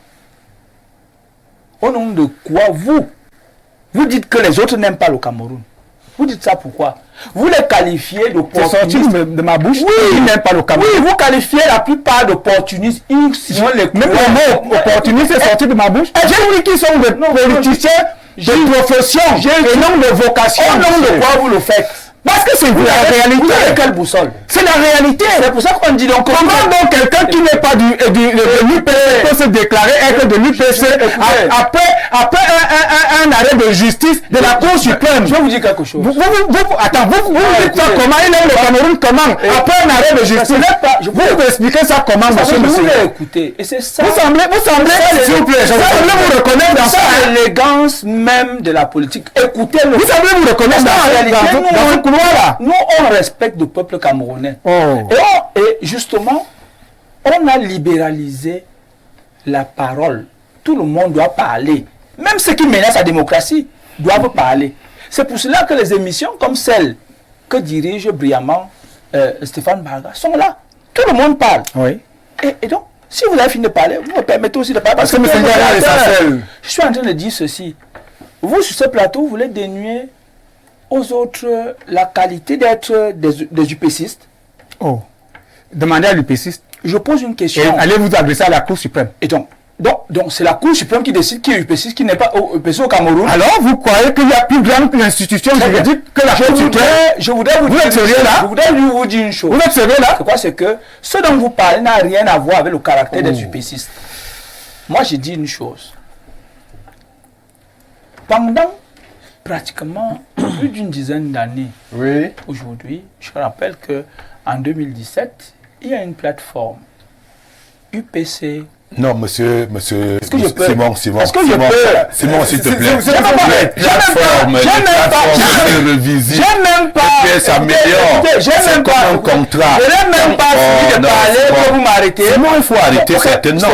Au nom de quoi vous dites que les autres n'aiment pas le Cameroun? Vous dites ça pourquoi? Vous les qualifiez d'opportunistes. C'est sorti de ma bouche. Oui, ils n'aiment pas le Cameroun. Oui, vous qualifiez la plupart d'opportunistes. Même le mot opportuniste est sorti de ma bouche. J'ai dit qu'ils sont des politiciens de profession et non de vocation. Au nom de quoi vous le faites? Parce que c'est la réalité. Vous avez quelle boussole? C'est la réalité. C'est pour ça qu'on dit donc... Comment donc quelqu'un qui n'est pas de l'UPC peut se déclarer être de l'UPC après un arrêt de justice de la Cour suprême? Je vais vous dire quelque chose. Attends, vous dites ça comment? Il aime le Cameroun comment? Après un arrêt de justice. Vous expliquez ça comment, monsieur? Vous écoutez. Et c'est ça. Vous semblez, s'il vous plaît, je vous reconnaître dans ça. C'est l'élégance même de la politique. Écoutez-le. Vous semblez vous reconnaître dans ce couloir là. Nous, on respecte le peuple camerounais. Oh. Et justement, on a libéralisé la parole. Tout le monde doit parler. Même ceux qui menacent la démocratie doivent parler. C'est pour cela que les émissions comme celle que dirige brillamment Stéphane Barga sont là. Tout le monde parle. Oui. Et donc, si vous avez fini de parler, vous me permettez aussi de parler. Parce que je suis en train de dire ceci. Vous, sur ce plateau, vous voulez dénuer aux autres la qualité d'être des UPCistes. Oh. Demandez à l'UPCiste. Je pose une question. Et allez vous adresser à la Cour suprême. Et donc c'est la Cour suprême qui décide qui est UPCiste, qui n'est pas UPC au Cameroun. Alors, vous croyez qu'il y a plus grande institution juridique que la Cour suprême? Je voudrais vous dire une chose. Vous êtes sérieux là? C'est que ce dont vous parlez n'a rien à voir avec le caractère des UPCistes. Moi, j'ai dit une chose. Pendant pratiquement plus d'une dizaine d'années, aujourd'hui, je rappelle qu'en 2017, il y a une plateforme UPC. Non, monsieur, Est-ce que je peux? Simon, est-ce que je peux? Simon, s'il te plaît. J'aime même pas. Ça améliore. J'aime même pas. Un contrat. Je n'aime même pas fini de parler pour vous m'arrêter. Simon, il faut arrêter certainement.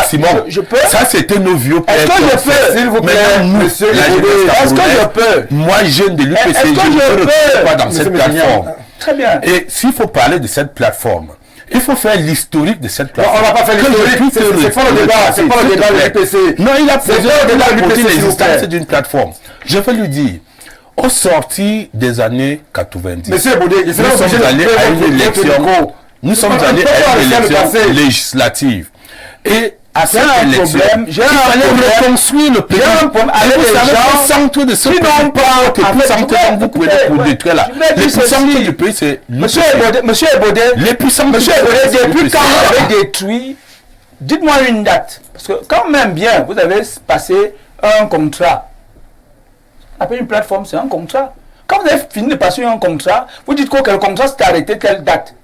Simon, je peux? Ça, c'était nos vieux pères. Est-ce que je peux? S'il vous plaît, monsieur. Est-ce que je peux? Moi, jeune de l'UPC, je ne peux pas dans cette plateforme. Très bien. Et s'il faut parler de cette plateforme, il faut faire l'historique de cette plateforme. On ne va pas faire l'historique, c'est pas le débat, c'est pas le débat de l'UPC. Non, il a posé l'existence d'une plateforme. Je vais lui dire, au sorti des années 90, Monsieur Baudet, nous sommes allés à une élection, législative. Et à cette élection, il fallait reconstruire le pays. Les centres de ce pays, les puissances que vous pouvez pour détruire là. Les puissances du pays, c'est... Monsieur Baudet, les puissances depuis quand vous avez détruit, dites-moi une date. Parce que quand même bien, vous avez passé un contrat. Après une plateforme, c'est un contrat. Quand vous avez fini de passer un contrat, vous dites que le contrat s'est arrêté telle date.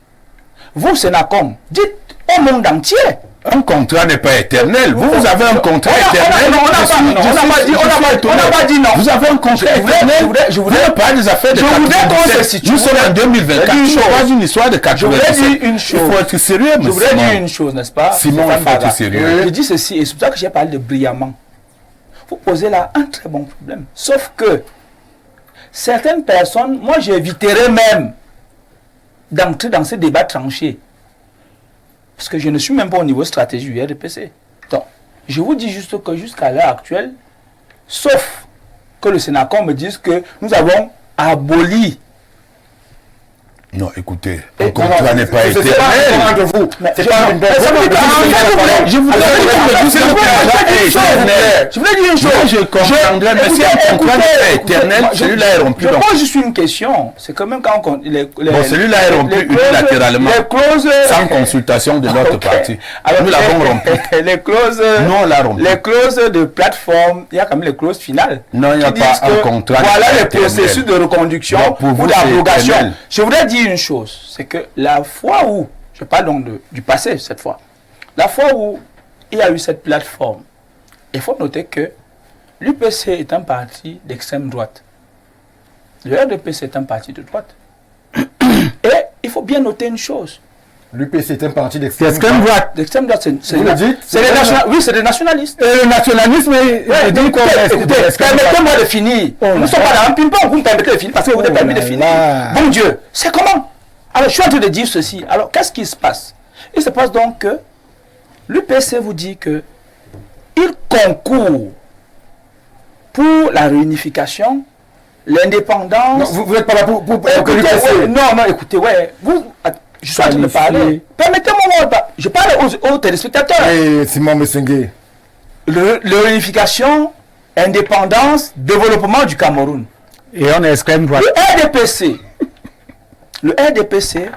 Vous, Sénacom, dites au monde entier. Un contrat n'est pas éternel. Vous avez un contrat éternel. On n'a pas dit non. Vous avez un contrat éternel. Je voudrais pas des affaires de 97. Nous sommes en 2024. Ce n'est pas une histoire de 97. Je voudrais dire une chose. Il faut être sérieux, monsieur. Je voudrais dire une chose, n'est-ce pas? Simon, il faut être sérieux. Je dis ceci, et c'est pour ça que j'ai parlé de brillamment. Vous posez là un très bon problème. Sauf que certaines personnes, moi j'éviterais même d'entrer dans ces débats tranchés. Parce que je ne suis même pas au niveau stratégie du RDPC. Donc, je vous dis juste que jusqu'à l'heure actuelle, sauf que le Sénacom me dise que nous avons aboli Non, écoutez, Et un contrat n'est pas éternel. entre vous. Je voulais dire une chose. Je comprendrais, mais si un contrat n'est pas éternel, celui-là est rompu. Je pose juste une question. C'est quand même quand on... Bon, celui-là est rompu unilatéralement, sans consultation de l'autre partie. Alors, nous l'avons rompu. Les clauses... Nous, on l'a rompu. Les clauses de plateforme, il y a quand même les clauses finales. Non, il n'y a pas un contrat. Voilà le éternel. processus de reconduction vous, ou d'abrogation. c'est éternel. Je voudrais dire une chose, c'est que la fois où, je parle donc du passé cette fois, la fois où il y a eu cette plateforme, il faut noter que l'UPC est un parti d'extrême droite. Le RDPC est un parti de droite. Et il faut bien noter une chose. L'UPC est un parti d'extrême droite. L'extrême droite, c'est Vous le dites? oui, c'est des nationalistes. Le nationalisme, Permettez-moi de finir. Nous ne sommes pas dans un ping-pong, vous me permettez de finir parce que vous n'avez permis de finir. Bon Dieu, c'est comment? Alors, je suis en train de dire ceci. Alors, qu'est-ce qui se passe? Il se passe donc que l'UPC vous dit que il concourt pour la réunification, l'indépendance. Non, vous n'êtes pas là pour que Écoutez, l'UPC... non, écoutez, je suis en train de parler. Permettez-moi, je parle aux téléspectateurs. Simon Messengue. Le réunification, indépendance, développement du Cameroun. Et on est extrême droite. Le RDPC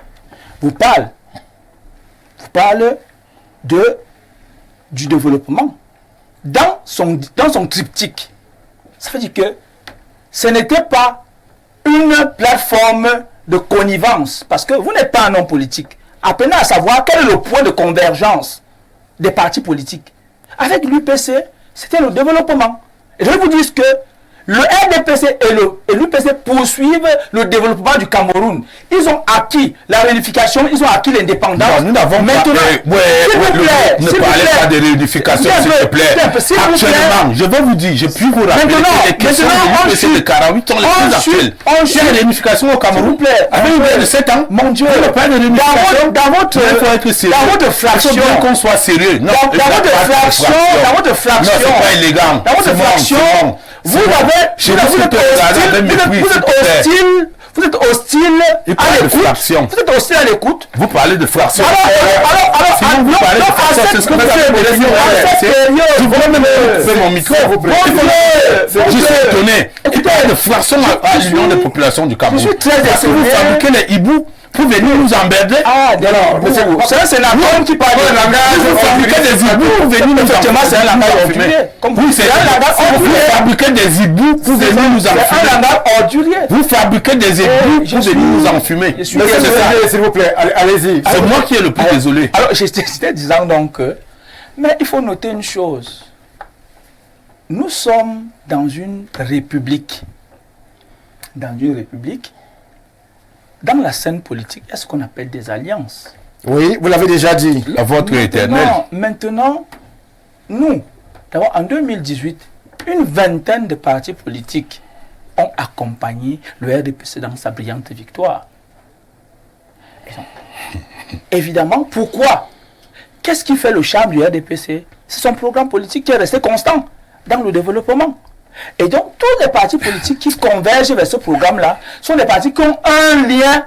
vous parle du développement dans son triptyque. Ça veut dire que ce n'était pas une plateforme de connivence, parce que vous n'êtes pas un homme politique. Apprenez à savoir quel est le point de convergence des partis politiques. Avec l'UPC, c'était le développement. Et je vais vous dire que le RDPC et l'UPC poursuivent le développement du Cameroun. Ils ont acquis la réunification, ils ont acquis l'indépendance. Nous n'avons maintenant. Ne parlez pas de réunification, s'il te plaît. Actuellement, je vais vous dire, je puis vous rappeler que les questions de l'UPC de 48 sont les plus actuelles. Il y a une réunification au Cameroun. Avec une durée de 7 ans. Mon Dieu, dans votre fraction, il faut bien qu'on soit sérieux. Dans votre fraction, non, c'est pas élégant. Dans votre fraction, vous êtes hostile à l'écoute. Vous êtes hostile à l'écoute. Vous parlez de fraction. Alors, vous parlez de fraction. C'est ce que vous avez je voudrais même couper mon micro. Je suis étonné. Vous parlez de fraction à l'Union des populations du Cameroun. Je suis très étonné. Vous fabriquez les hiboux pour venir nous emmerder. Ah, d'accord. C'est la norme qui parle de langage. Vous fabriquez des hiboux pour venir nous Effectivement, c'est un langage ordurier. Oui, c'est un langage ordurier. Vous fabriquez des hiboux pour venir nous enfumer. C'est un langage ordurier. Vous fabriquez des hiboux pour venir nous enfumer. S'il vous plaît, allez-y. C'est moi qui est le plus désolé. Alors, j'étais disant donc que... Mais il faut noter une chose. Nous sommes dans une république. Dans une république. Dans la scène politique, il y a ce qu'on appelle des alliances. Oui, vous l'avez déjà dit. La vôtre est éternelle. Maintenant, nous, d'abord en 2018, une vingtaine de partis politiques ont accompagné le RDPC dans sa brillante victoire. Évidemment, pourquoi? Qu'est-ce qui fait le charme du RDPC? C'est son programme politique qui est resté constant dans le développement. Et donc, tous les partis politiques qui convergent vers ce programme-là sont des partis qui ont un lien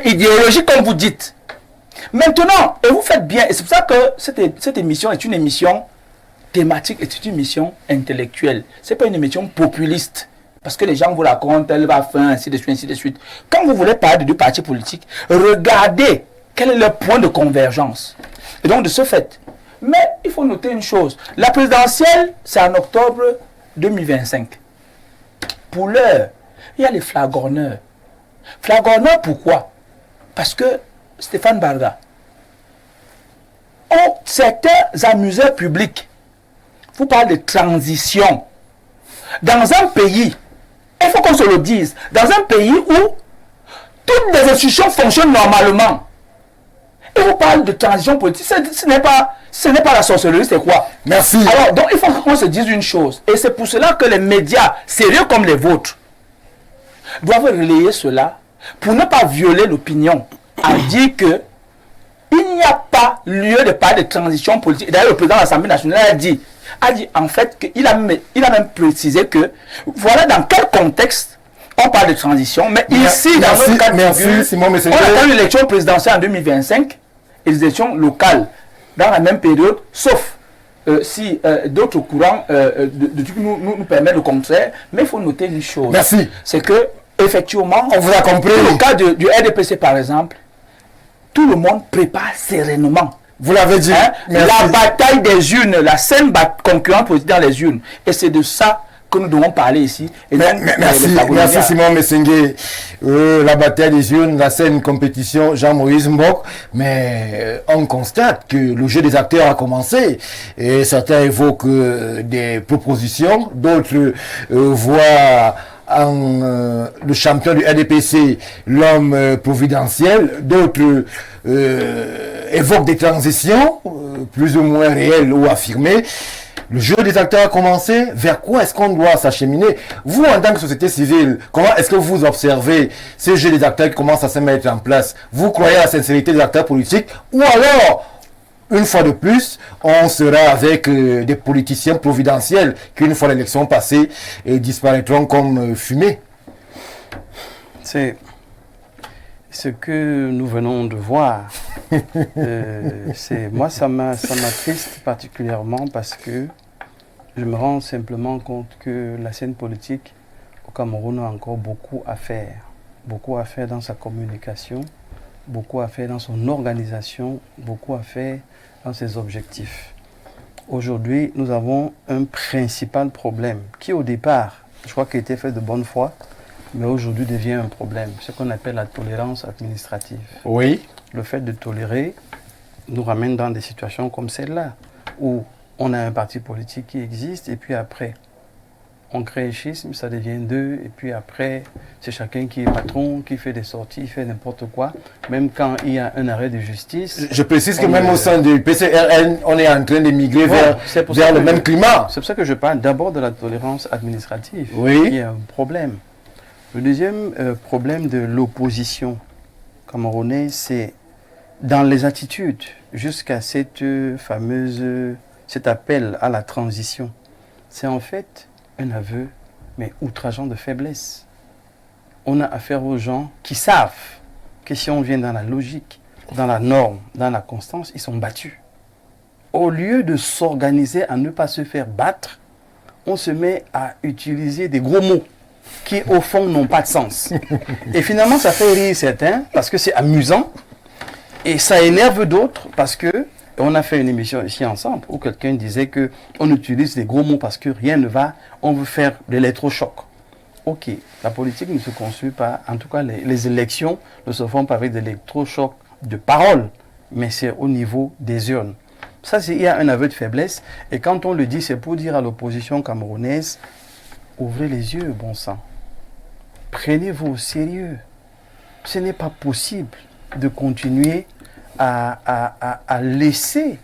idéologique, comme vous dites. Maintenant, et vous faites bien, et c'est pour ça que cette émission est une émission thématique, est une émission intellectuelle. Ce n'est pas une émission populiste. Parce que les gens vous racontent, elle va faire ainsi de suite, ainsi de suite. Quand vous voulez parler de deux partis politiques, regardez quel est leur point de convergence. Et donc, de ce fait, mais il faut noter une chose. La présidentielle, c'est en octobre 2025. Pour l'heure, il y a les flagorneurs. Flagorneurs, pourquoi? Parce que Stéphane Barga, certains amuseurs publics vous parlent de transition. Dans un pays, il faut qu'on se le dise, dans un pays où toutes les institutions fonctionnent normalement, et vous parlez de transition politique, ce n'est pas la sorcellerie, c'est quoi? Merci. Alors, donc il faut qu'on se dise une chose, et c'est pour cela que les médias sérieux comme les vôtres doivent relayer cela pour ne pas violer l'opinion, à dire que il n'y a pas lieu de parler de transition politique. D'ailleurs, le président de l'Assemblée nationale a dit en fait qu'il a même précisé que voilà dans quel contexte On parle de transition, mais ici, dans notre cas de figure, Simon on attend l'élection présidentielle en 2025 et les élections locales dans la même période, sauf si d'autres courants nous permettent le contraire. Mais il faut noter une chose. Merci. C'est que, effectivement, On vous a compris. dans le cas du RDPC, par exemple, tout le monde prépare sereinement. Vous l'avez dit. Hein, Merci. la bataille des urnes, la saine concurrence politique dans les urnes. Et c'est de ça que nous devons parler ici. Et donc, Merci Simon Messengue. La bataille des urnes, la scène compétition, Jean-Moïse Mbok. Mais on constate que le jeu des acteurs a commencé. Et certains évoquent des propositions, d'autres voient en le champion du RDPC l'homme providentiel, d'autres évoquent des transitions plus ou moins réelles ou affirmées. Le jeu des acteurs a commencé. Vers quoi est-ce qu'on doit s'acheminer? Vous, en tant que société civile, comment est-ce que vous observez ce jeu des acteurs qui commence à se mettre en place? Vous croyez à la sincérité des acteurs politiques? Ou alors, une fois de plus, on sera avec des politiciens providentiels qui, une fois l'élection passée, disparaîtront comme fumée? C'est ce que nous venons de voir. Moi, ça m'attriste particulièrement parce que je me rends simplement compte que la scène politique au Cameroun a encore beaucoup à faire. Beaucoup à faire dans sa communication, beaucoup à faire dans son organisation, beaucoup à faire dans ses objectifs. Aujourd'hui, nous avons un principal problème qui, au départ, je crois qu'il était fait de bonne foi, mais aujourd'hui devient un problème, ce qu'on appelle la tolérance administrative. Oui. Le fait de tolérer nous ramène dans des situations comme celle-là, où on a un parti politique qui existe, et puis après, on crée un schisme, ça devient deux, et puis après, c'est chacun qui est patron, qui fait des sorties, fait n'importe quoi, même quand il y a un arrêt de justice. Je précise que même au sein du PCRN, on est en train de migrer vers le même climat. C'est pour ça que je parle d'abord de la tolérance administrative, oui. qui est un problème. Le deuxième problème de l'opposition camerounaise, c'est dans les attitudes, jusqu'à cet appel à la transition. C'est en fait un aveu, mais outrageant de faiblesse. On a affaire aux gens qui savent que si on vient dans la logique, dans la norme, dans la constance, ils sont battus. Au lieu de s'organiser à ne pas se faire battre, on se met à utiliser des gros mots qui, au fond, n'ont pas de sens. Et finalement, ça fait rire certains parce que c'est amusant et ça énerve d'autres parce que, on a fait une émission ici ensemble où quelqu'un disait qu'on utilise des gros mots parce que rien ne va, on veut faire de l'électrochoc. Ok, la politique ne se construit pas, en tout cas les élections ne se font pas avec de l'électrochoc de parole, mais c'est au niveau des urnes. Ça, il y a un aveu de faiblesse et quand on le dit, c'est pour dire à l'opposition camerounaise, ouvrez les yeux, bon sang. Prenez-vous au sérieux. Ce n'est pas possible de continuer à laisser.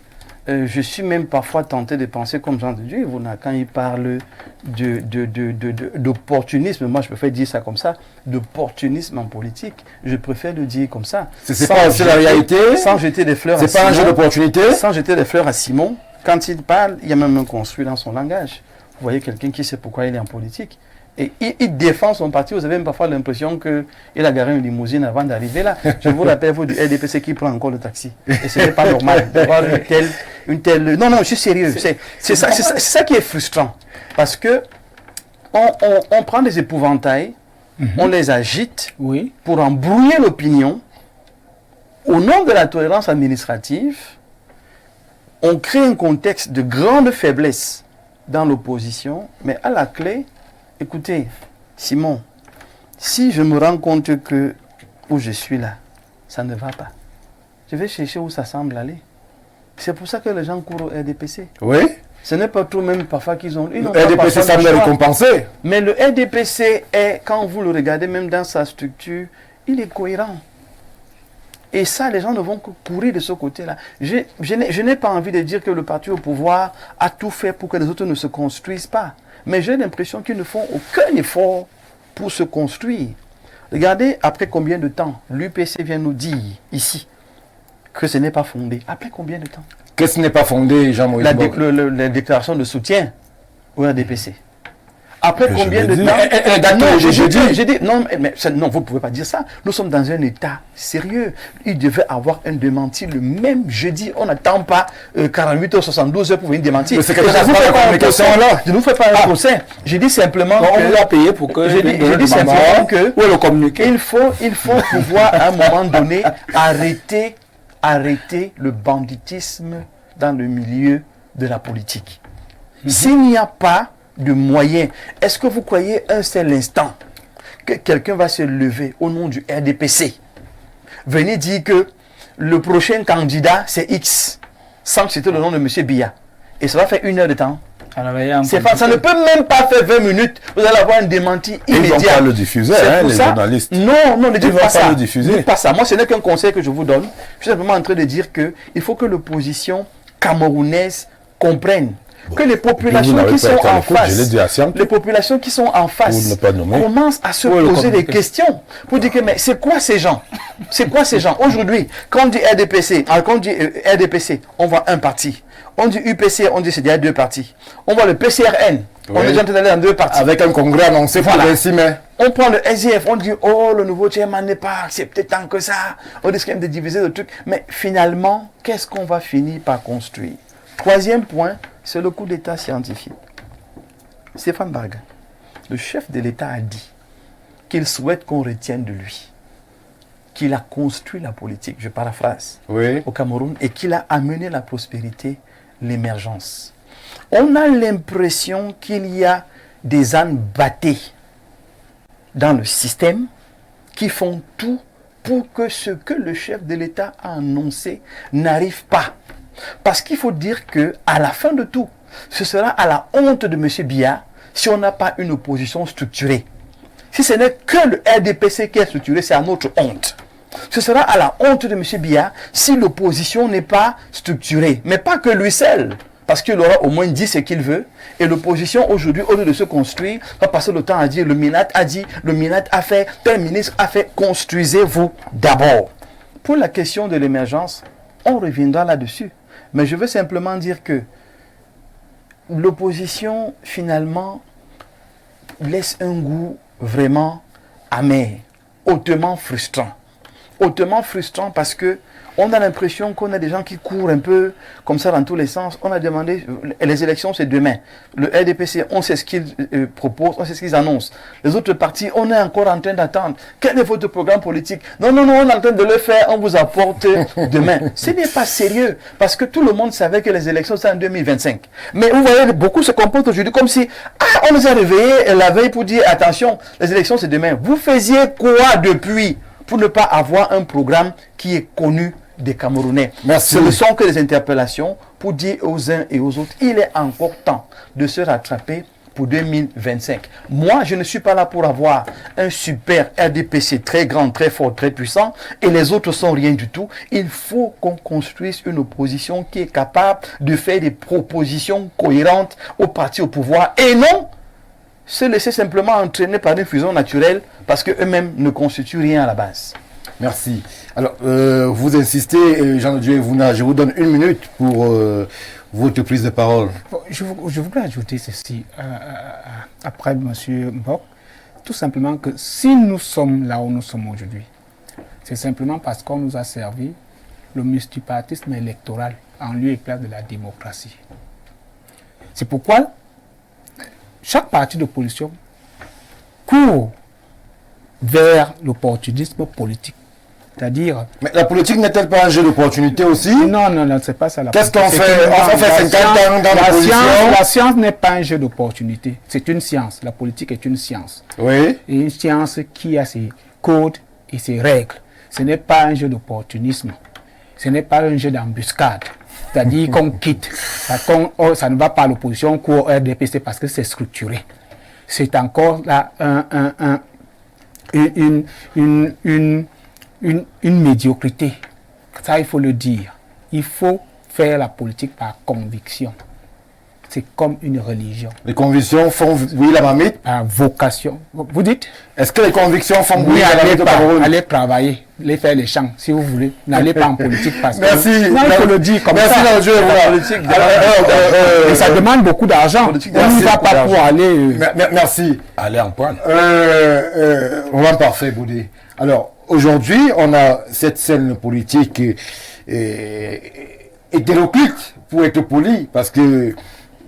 Je suis même parfois tenté de penser comme Jean de Dieu. Quand il parle d'opportunisme, moi je préfère dire ça comme ça, d'opportunisme en politique, je préfère le dire comme ça. C'est pas aussi la réalité. Sans jeter des fleurs à Simon. C'est pas un jeu d'opportunité. Sans jeter des fleurs à Simon. Quand il parle, il y a même un construit dans son langage. Vous voyez quelqu'un qui sait pourquoi il est en politique. Et il défend son parti. Vous avez même parfois l'impression qu'il a garé une limousine avant d'arriver là. Je vous rappelle, vous, du RDPC qui prend encore le taxi. Et ce n'est pas normal d'avoir une telle... Non, je suis sérieux. C'est ça qui est frustrant. Parce que on prend des épouvantails, on les agite pour embrouiller l'opinion. Au nom de la tolérance administrative, on crée un contexte de grande faiblesse dans l'opposition, mais à la clé, écoutez, Simon, si je me rends compte que où je suis là, ça ne va pas, je vais chercher où ça semble aller. C'est pour ça que les gens courent au RDPC. Oui. Ce n'est pas tout même parfois qu'ils ont... Le RDPC semble récompensé. Mais le RDPC est, quand vous le regardez même dans sa structure, il est cohérent. Et ça, les gens ne vont que courir de ce côté-là. Je n'ai pas envie de dire que le parti au pouvoir a tout fait pour que les autres ne se construisent pas. Mais j'ai l'impression qu'ils ne font aucun effort pour se construire. Regardez, après combien de temps l'UPC vient nous dire ici que ce n'est pas fondé. Après combien de temps? Que ce n'est pas fondé, Jean-Moïse Mbok? La déclaration de soutien au RDPC. Après Que combien je de l'ai temps dit. Non, J'ai dit. non, vous ne pouvez pas dire ça. Nous sommes dans un état sérieux. Il devait avoir un démenti le même jeudi. On n'attend pas 48 ou 72 heures pour venir démentir. Mais c'est quelque chose de communication là. Je ne vous fais pas un procès. J'ai dit simplement On vous a payé pour que... J'ai dit simplement que... Où est le communiqué? Il faut pouvoir à un moment donné arrêter le banditisme dans le milieu de la politique. S'il n'y a pas de moyens, est-ce que vous croyez un seul instant que quelqu'un va se lever au nom du RDPC, venir dire que le prochain candidat c'est X, sans citer le nom de M. Biya, et ça va faire 1 heure de temps? Ça ne peut même pas faire 20 minutes. Vous allez avoir un démenti immédiat. Ils ne vont pas le diffuser, hein, les journalistes. Non, ne dites pas ça. Le diffuser. Dites pas ça. Moi, ce n'est qu'un conseil que je vous donne. Je suis simplement en train de dire qu'il faut que l'opposition camerounaise comprenne que les populations qui sont en face, les populations qui sont en face commencent à se poser des questions pour dire que mais c'est quoi ces gens? C'est quoi ces gens? Aujourd'hui, quand on dit RDPC, on voit un parti. On dit UPC, on dit c'est déjà 2 partis. On voit le PCRN, on est déjà en train d'aller dans 2 partis. Avec un congrès annoncé pour le 6 mai. On prend le SDF, on dit oh le nouveau chairman n'est pas accepté tant que ça. On risque même de diviser le truc. Mais finalement, qu'est-ce qu'on va finir par construire? 3e point, c'est le coup d'État scientifique. Stéphane Barga, le chef de l'État a dit qu'il souhaite qu'on retienne de lui qu'il a construit la politique, je paraphrase, au Cameroun, et qu'il a amené la prospérité, l'émergence. On a l'impression qu'il y a des ânes battés dans le système qui font tout pour que ce que le chef de l'État a annoncé n'arrive pas. Parce qu'il faut dire que à la fin de tout, ce sera à la honte de M. Biya si on n'a pas une opposition structurée. Si ce n'est que le RDPC qui est structuré, c'est à notre honte. Ce sera à la honte de M. Biya si l'opposition n'est pas structurée. Mais pas que lui seul. Parce qu'il aura au moins dit ce qu'il veut. Et l'opposition aujourd'hui, au lieu de se construire, va passer le temps à dire le MINAT a dit, le MINAT a fait, tel ministre a fait. Construisez-vous d'abord. Pour la question de l'émergence, on reviendra là-dessus. Mais je veux simplement dire que l'opposition, finalement, laisse un goût vraiment amer, hautement frustrant. Hautement frustrant parce que on a l'impression qu'on a des gens qui courent un peu comme ça dans tous les sens. On a demandé, les élections c'est demain. Le RDPC, on sait ce qu'ils proposent, on sait ce qu'ils annoncent. Les autres partis, on est encore en train d'attendre. Quel est votre programme politique? Non, on est en train de le faire, on vous apporte demain. Ce n'est pas sérieux parce que tout le monde savait que les élections c'est en 2025. Mais vous voyez, beaucoup se comportent aujourd'hui comme si, on nous a réveillés la veille pour dire, attention, les élections c'est demain. Vous faisiez quoi depuis pour ne pas avoir un programme qui est connu des Camerounais? Merci. Ce ne sont que des interpellations pour dire aux uns et aux autres, il est encore temps de se rattraper pour 2025. Moi, je ne suis pas là pour avoir un super RDPC très grand, très fort, très puissant, et les autres sont rien du tout. Il faut qu'on construise une opposition qui est capable de faire des propositions cohérentes aux partis au pouvoir, et non se laisser simplement entraîner par une fusion naturelle parce qu'eux-mêmes ne constituent rien à la base. Merci. Alors, vous insistez, Jean de Dieu, je vous donne 1 minute pour votre prise de parole. Je voudrais ajouter ceci après M. Mbok. Tout simplement que si nous sommes là où nous sommes aujourd'hui, c'est simplement parce qu'on nous a servi le multipartisme électoral en lieu et place de la démocratie. C'est pourquoi chaque parti d'opposition court vers l'opportunisme politique. C'est-à-dire... Mais la politique n'est-elle pas un jeu d'opportunité aussi? Non, c'est pas ça la politique. Qu'est-ce qu'on fait? On fait 50 ans dans l'opposition. La science n'est pas un jeu d'opportunité. C'est une science. La politique est une science. Oui. Et une science qui a ses codes et ses règles. Ce n'est pas un jeu d'opportunisme. Ce n'est pas un jeu d'embuscade. C'est-à-dire qu'on quitte. Ça ne va pas à l'opposition qu'au RDPC parce que c'est structuré. C'est encore là une médiocrité. Ça, il faut le dire. Il faut faire la politique par conviction. c'est comme une religion. Les convictions font bouillir la marmite. Vocation. Vous dites? Est-ce que les convictions font Oui, bouillir la marmite au Cameroun? allez travailler, allez faire les champs, si vous voulez. N'allez pas en politique parce que... Merci. Non, il faut le dire comme Merci, ça. Dieu, voilà. Et ça demande beaucoup d'argent. On n'y va pas pour aller... Merci. Allez en prendre. Vraiment parfait, Boudé. Alors, aujourd'hui, on a cette scène politique hétéroclite, pour être poli, parce que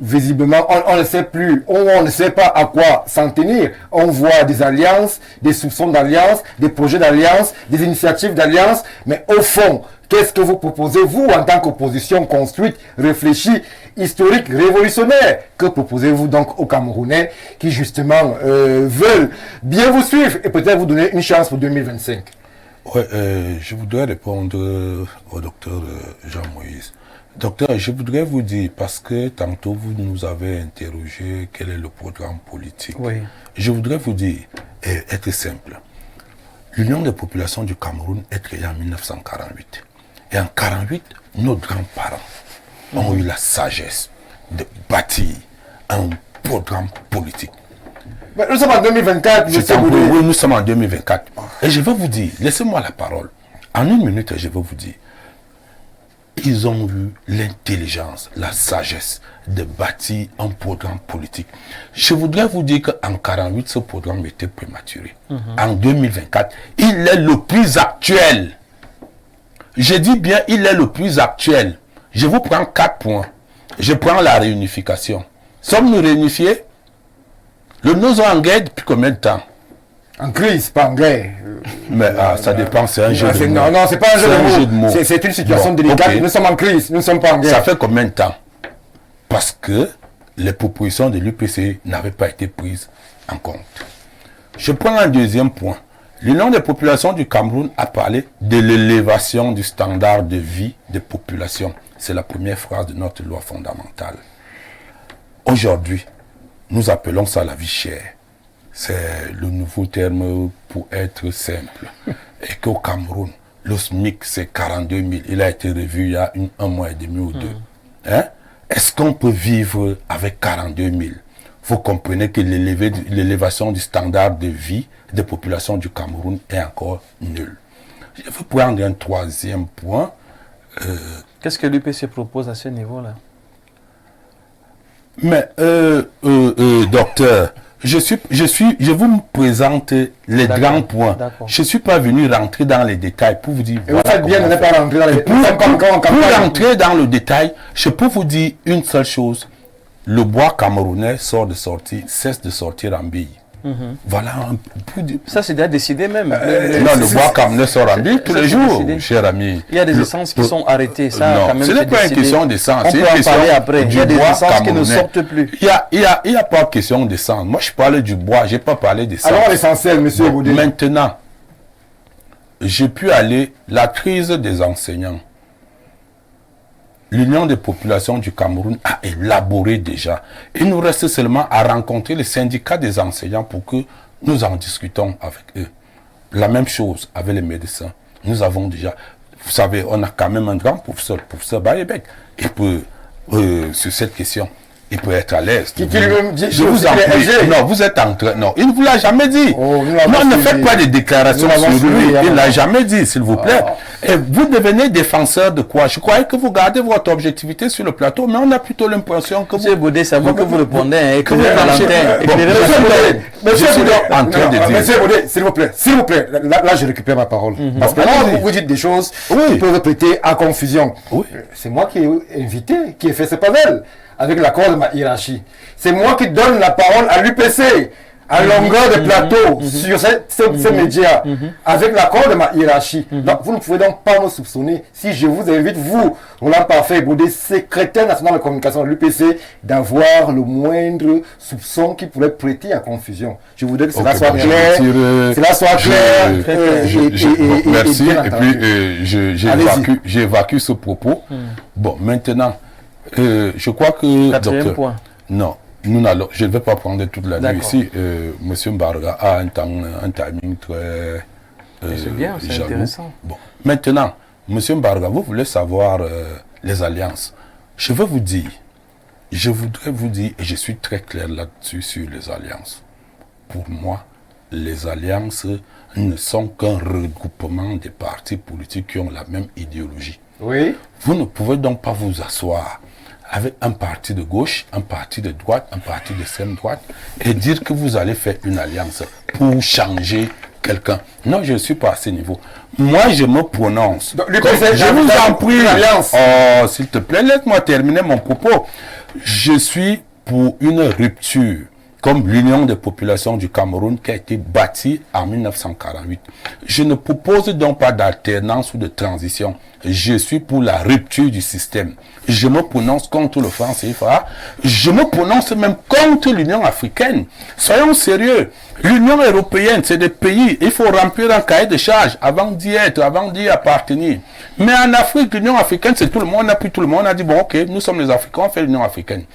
visiblement, on ne sait plus, on ne sait pas à quoi s'en tenir. On voit des alliances, des soupçons d'alliance, des projets d'alliance, des initiatives d'alliance, mais au fond, qu'est-ce que vous proposez, vous, en tant qu'opposition construite, réfléchie, historique, révolutionnaire? Que proposez-vous donc aux Camerounais qui, justement, veulent bien vous suivre et peut-être vous donner une chance pour 2025? Ouais, je voudrais répondre au docteur Jean-Moïse. Docteur, je voudrais vous dire, parce que tantôt vous nous avez interrogé quel est le programme politique. Oui. Je voudrais vous dire, être simple. L'Union des populations du Cameroun est créée en 1948. Et en 1948, nos grands-parents ont eu la sagesse de bâtir un programme politique. Mais nous sommes en 2024, monsieur Boudé. Oui, nous sommes en 2024. Et je vais vous dire, laissez-moi la parole. En une minute, je vais vous dire. Ils ont eu l'intelligence, la sagesse de bâtir un programme politique. Je voudrais vous dire qu'en 1948, ce programme était prématuré. En 2024, il est le plus actuel. Je dis bien, il est le plus actuel. Je vous prends 4 points. Je prends la réunification. Sommes-nous réunifiés? Le nous en guerre depuis combien de temps? En crise, pas en guerre. Mais ça dépend, c'est un jeu de mots. Non, non, c'est pas un jeu de mots. C'est une situation Bon, délicate. okay. Nous sommes en crise, nous ne sommes pas en guerre. Ça fait combien de temps? Parce que les propositions de l'UPC n'avaient pas été prises en compte. Je prends un deuxième point. L'Union des populations du Cameroun a parlé de l'élévation du standard de vie des populations. C'est la première phrase de notre loi fondamentale. Aujourd'hui, nous appelons ça la vie chère. C'est le nouveau terme pour être simple. Et qu'au Cameroun, le SMIC, c'est 42 000. Il a été revu il y a un mois et demi ou deux. Hein? Est-ce qu'on peut vivre avec 42 000? Vous comprenez que l'élévation du standard de vie des populations du Cameroun est encore nulle. Je vais prendre un troisième point. Qu'est-ce que l'UPC propose à ce niveau-là? Mais, docteur, je vous présente les grands points. Je ne suis pas venu rentrer dans les détails pour vous dire... Et vous faites bien de ne pas rentrer dans les détails. Pour rentrer dans le détail, je peux vous dire une seule chose. Le bois camerounais cesse de sortir en billes. Voilà un peu de... Ça, c'est déjà décidé même. Non, le bois camerounais sort en billes tous les jours, cher ami. Il y a des essences qui sont arrêtées. Ça, non, quand même, ce n'est pas une question d'essence. On peut en parler après. Il y a des essences qui ne sortent plus. Il n'y a pas question d'essence. Moi, je parle du bois, je n'ai pas parlé d'essence. Alors, l'essentiel, monsieur Boudé. Maintenant, j'ai pu aller, la crise des enseignants. L'Union des populations du Cameroun a élaboré déjà. Il nous reste seulement à rencontrer les syndicats des enseignants pour que nous en discutons avec eux. La même chose avec les médecins. Nous avons déjà... Vous savez, on a quand même un grand professeur Bayebek. Il peut, sur cette question, il peut être à l'aise. Je vous en prie. Non, vous êtes en train... Non, il ne vous l'a jamais dit. Non, ne faites pas de déclarations sur lui. Il ne l'a jamais dit, s'il vous plaît. Et vous devenez défenseur de quoi? Je croyais que vous gardez votre objectivité sur le plateau, mais on a plutôt l'impression que vous... Monsieur Boudé, c'est à vous que vous répondez. Et que vous Monsieur Boudé, s'il vous plaît, là je récupère ma parole. Parce que là, vous dites des choses qui peuvent prêter à confusion. C'est moi qui ai invité, qui ai fait ce panel, avec l'accord de ma hiérarchie. C'est moi qui donne la parole à l'UPC, à longueur de plateau, sur ces médias, avec l'accord de ma hiérarchie. Donc, vous ne pouvez donc pas me soupçonner, si je vous invite, vous, Roland Parfait Boudé, secrétaire national de communication de l'UPC, d'avoir le moindre soupçon qui pourrait prêter à confusion. Je voudrais que cela soit clair. Cela soit clair. Merci. Et puis, j'évacue ce propos. Bon, maintenant, je crois que... Quatrième point. Non. Je ne vais pas prendre toute la nuit ici. Monsieur Mbarga a un timing très c'est bien, c'est jaloux. intéressant. Bon. Maintenant, Monsieur Mbarga, vous voulez savoir les alliances. Je veux vous dire, je voudrais vous dire, et je suis très clair là-dessus sur les alliances. Pour moi, les alliances ne sont qu'un regroupement des partis politiques qui ont la même idéologie. Oui. Vous ne pouvez donc pas vous asseoir avec un parti de gauche, un parti de droite, un parti d'extrême droite et dire que vous allez faire une alliance pour changer quelqu'un. Non, je ne suis pas à ce niveau. Moi, je me prononce. Donc, Je vous en prie. Oh, s'il te plaît, laisse-moi terminer mon propos. Je suis pour une rupture, comme l'Union des populations du Cameroun qui a été bâtie en 1948. Je ne propose donc pas d'alternance ou de transition. Je suis pour la rupture du système. Je me prononce contre le franc CFA. Je me prononce même contre l'Union africaine. Soyons sérieux. L'Union européenne, c'est des pays. Il faut remplir un cahier de charges avant d'y être, avant d'y appartenir. Mais en Afrique, l'Union africaine, c'est tout le monde. Puis tout le monde a dit, bon, ok, nous sommes les Africains, on fait l'Union africaine.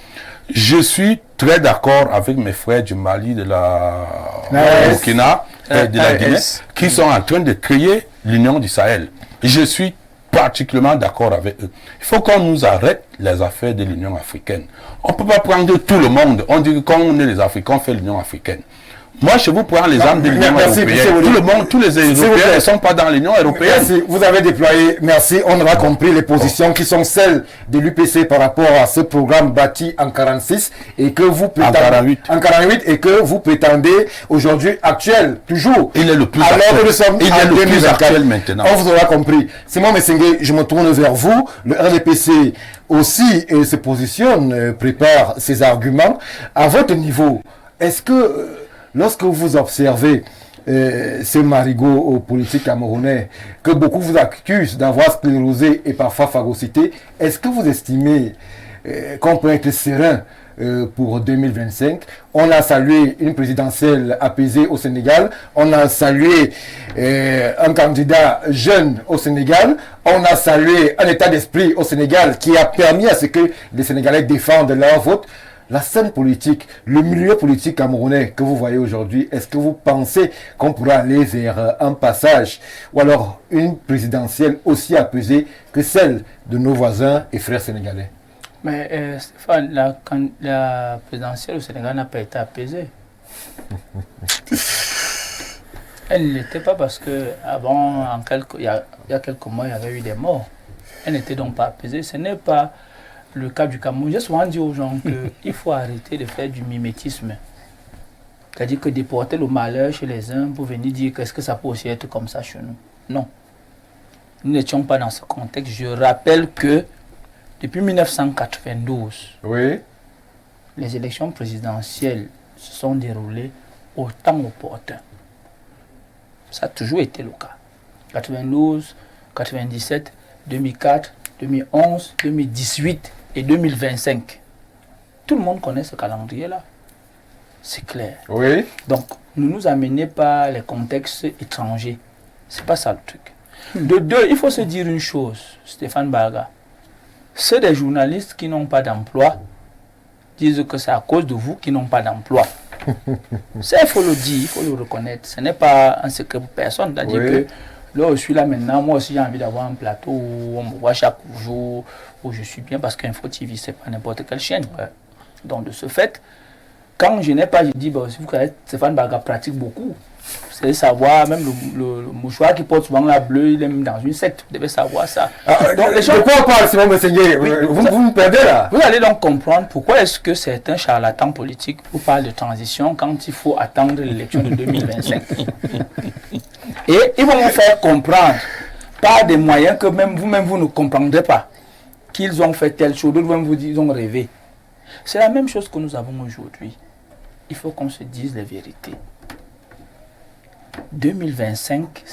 Je suis très d'accord avec mes frères du Mali, de la Burkina et de la Guinée, qui sont en train de créer l'Union du Sahel. Je suis particulièrement d'accord avec eux. Il faut qu'on nous arrête les affaires de l'Union africaine. On ne peut pas prendre tout le monde. On dit que quand on est les Africains, on fait l'Union africaine. Moi, je vous prends l'exemple de l'Union européenne. Tout le monde, tous les Européens ne sont pas dans l'Union européenne. Merci. Vous avez déployé, merci. On aura compris les positions qui sont celles de l'UPC par rapport à ce programme bâti en 46 et que vous prétendez, en 48 et que vous prétendez aujourd'hui actuel, toujours. Il est le plus actuel. Alors que nous sommes il est le plus actuel maintenant. On vous aura compris. Simon Messengue, je me tourne vers vous. Le RDPC aussi se positionne, prépare ses arguments. À votre niveau, est-ce que lorsque vous observez ce marigot politique camerounais, que beaucoup vous accusent d'avoir sclérosé et parfois phagocyté, est-ce que vous estimez qu'on peut être serein pour 2025? On a salué une présidentielle apaisée au Sénégal, on a salué un candidat jeune au Sénégal, on a salué un état d'esprit au Sénégal qui a permis à ce que les Sénégalais défendent leur vote. La scène politique, le milieu politique camerounais que vous voyez aujourd'hui, est-ce que vous pensez qu'on pourra aller vers un passage ou alors une présidentielle aussi apaisée que celle de nos voisins et frères sénégalais? Mais Stéphane, la présidentielle au Sénégal n'a pas été apaisée. Elle ne l'était pas parce que avant, il y a quelques mois, il y avait eu des morts. Elle n'était donc pas apaisée. Ce n'est pas le cas du Cameroun. J'ai souvent dit aux gens qu'il faut arrêter de faire du mimétisme. C'est-à-dire que déporter le malheur chez les uns pour venir dire qu'est-ce que ça peut aussi être comme ça chez nous. Non. Nous n'étions pas dans ce contexte. Je rappelle que depuis 1992, oui, les élections présidentielles se sont déroulées au temps opportun. Ça a toujours été le cas. 92, 97, 2004, 2011, 2018 et 2025. Tout le monde connaît ce calendrier-là. C'est clair. Oui. Donc, ne nous amenez pas les contextes étrangers. C'est pas ça le truc. De deux, il faut se dire une chose, Stéphane Baga. Ceux des journalistes qui n'ont pas d'emploi disent que c'est à cause de vous qui n'ont pas d'emploi. Ça, il faut le dire, il faut le reconnaître. Ce n'est pas un secret pour personne. C'est-à-dire que là où je suis là maintenant, moi aussi j'ai envie d'avoir un plateau où on me voit chaque jour, où je suis bien, parce qu'Info TV, c'est pas n'importe quelle chaîne. Donc de ce fait, quand je n'ai pas, je dis, si vous connaissez, Stéphane Baga pratique beaucoup. Vous devez savoir, même le mouchoir qui porte souvent la bleue, il est même dans une secte. Vous devez savoir ça. Donc, de quoi on parle, Simon Messengue? Vous me perdez là. Vous allez donc comprendre pourquoi est-ce que certains charlatans politiques vous parlent de transition quand il faut attendre l'élection de 2025. Et ils vont vous faire comprendre par des moyens que même vous-même vous ne comprendrez pas qu'ils ont fait telle chose, d'autres vont vous dire qu'ils ont rêvé. C'est la même chose que nous avons aujourd'hui. Il faut qu'on se dise les vérités. 2025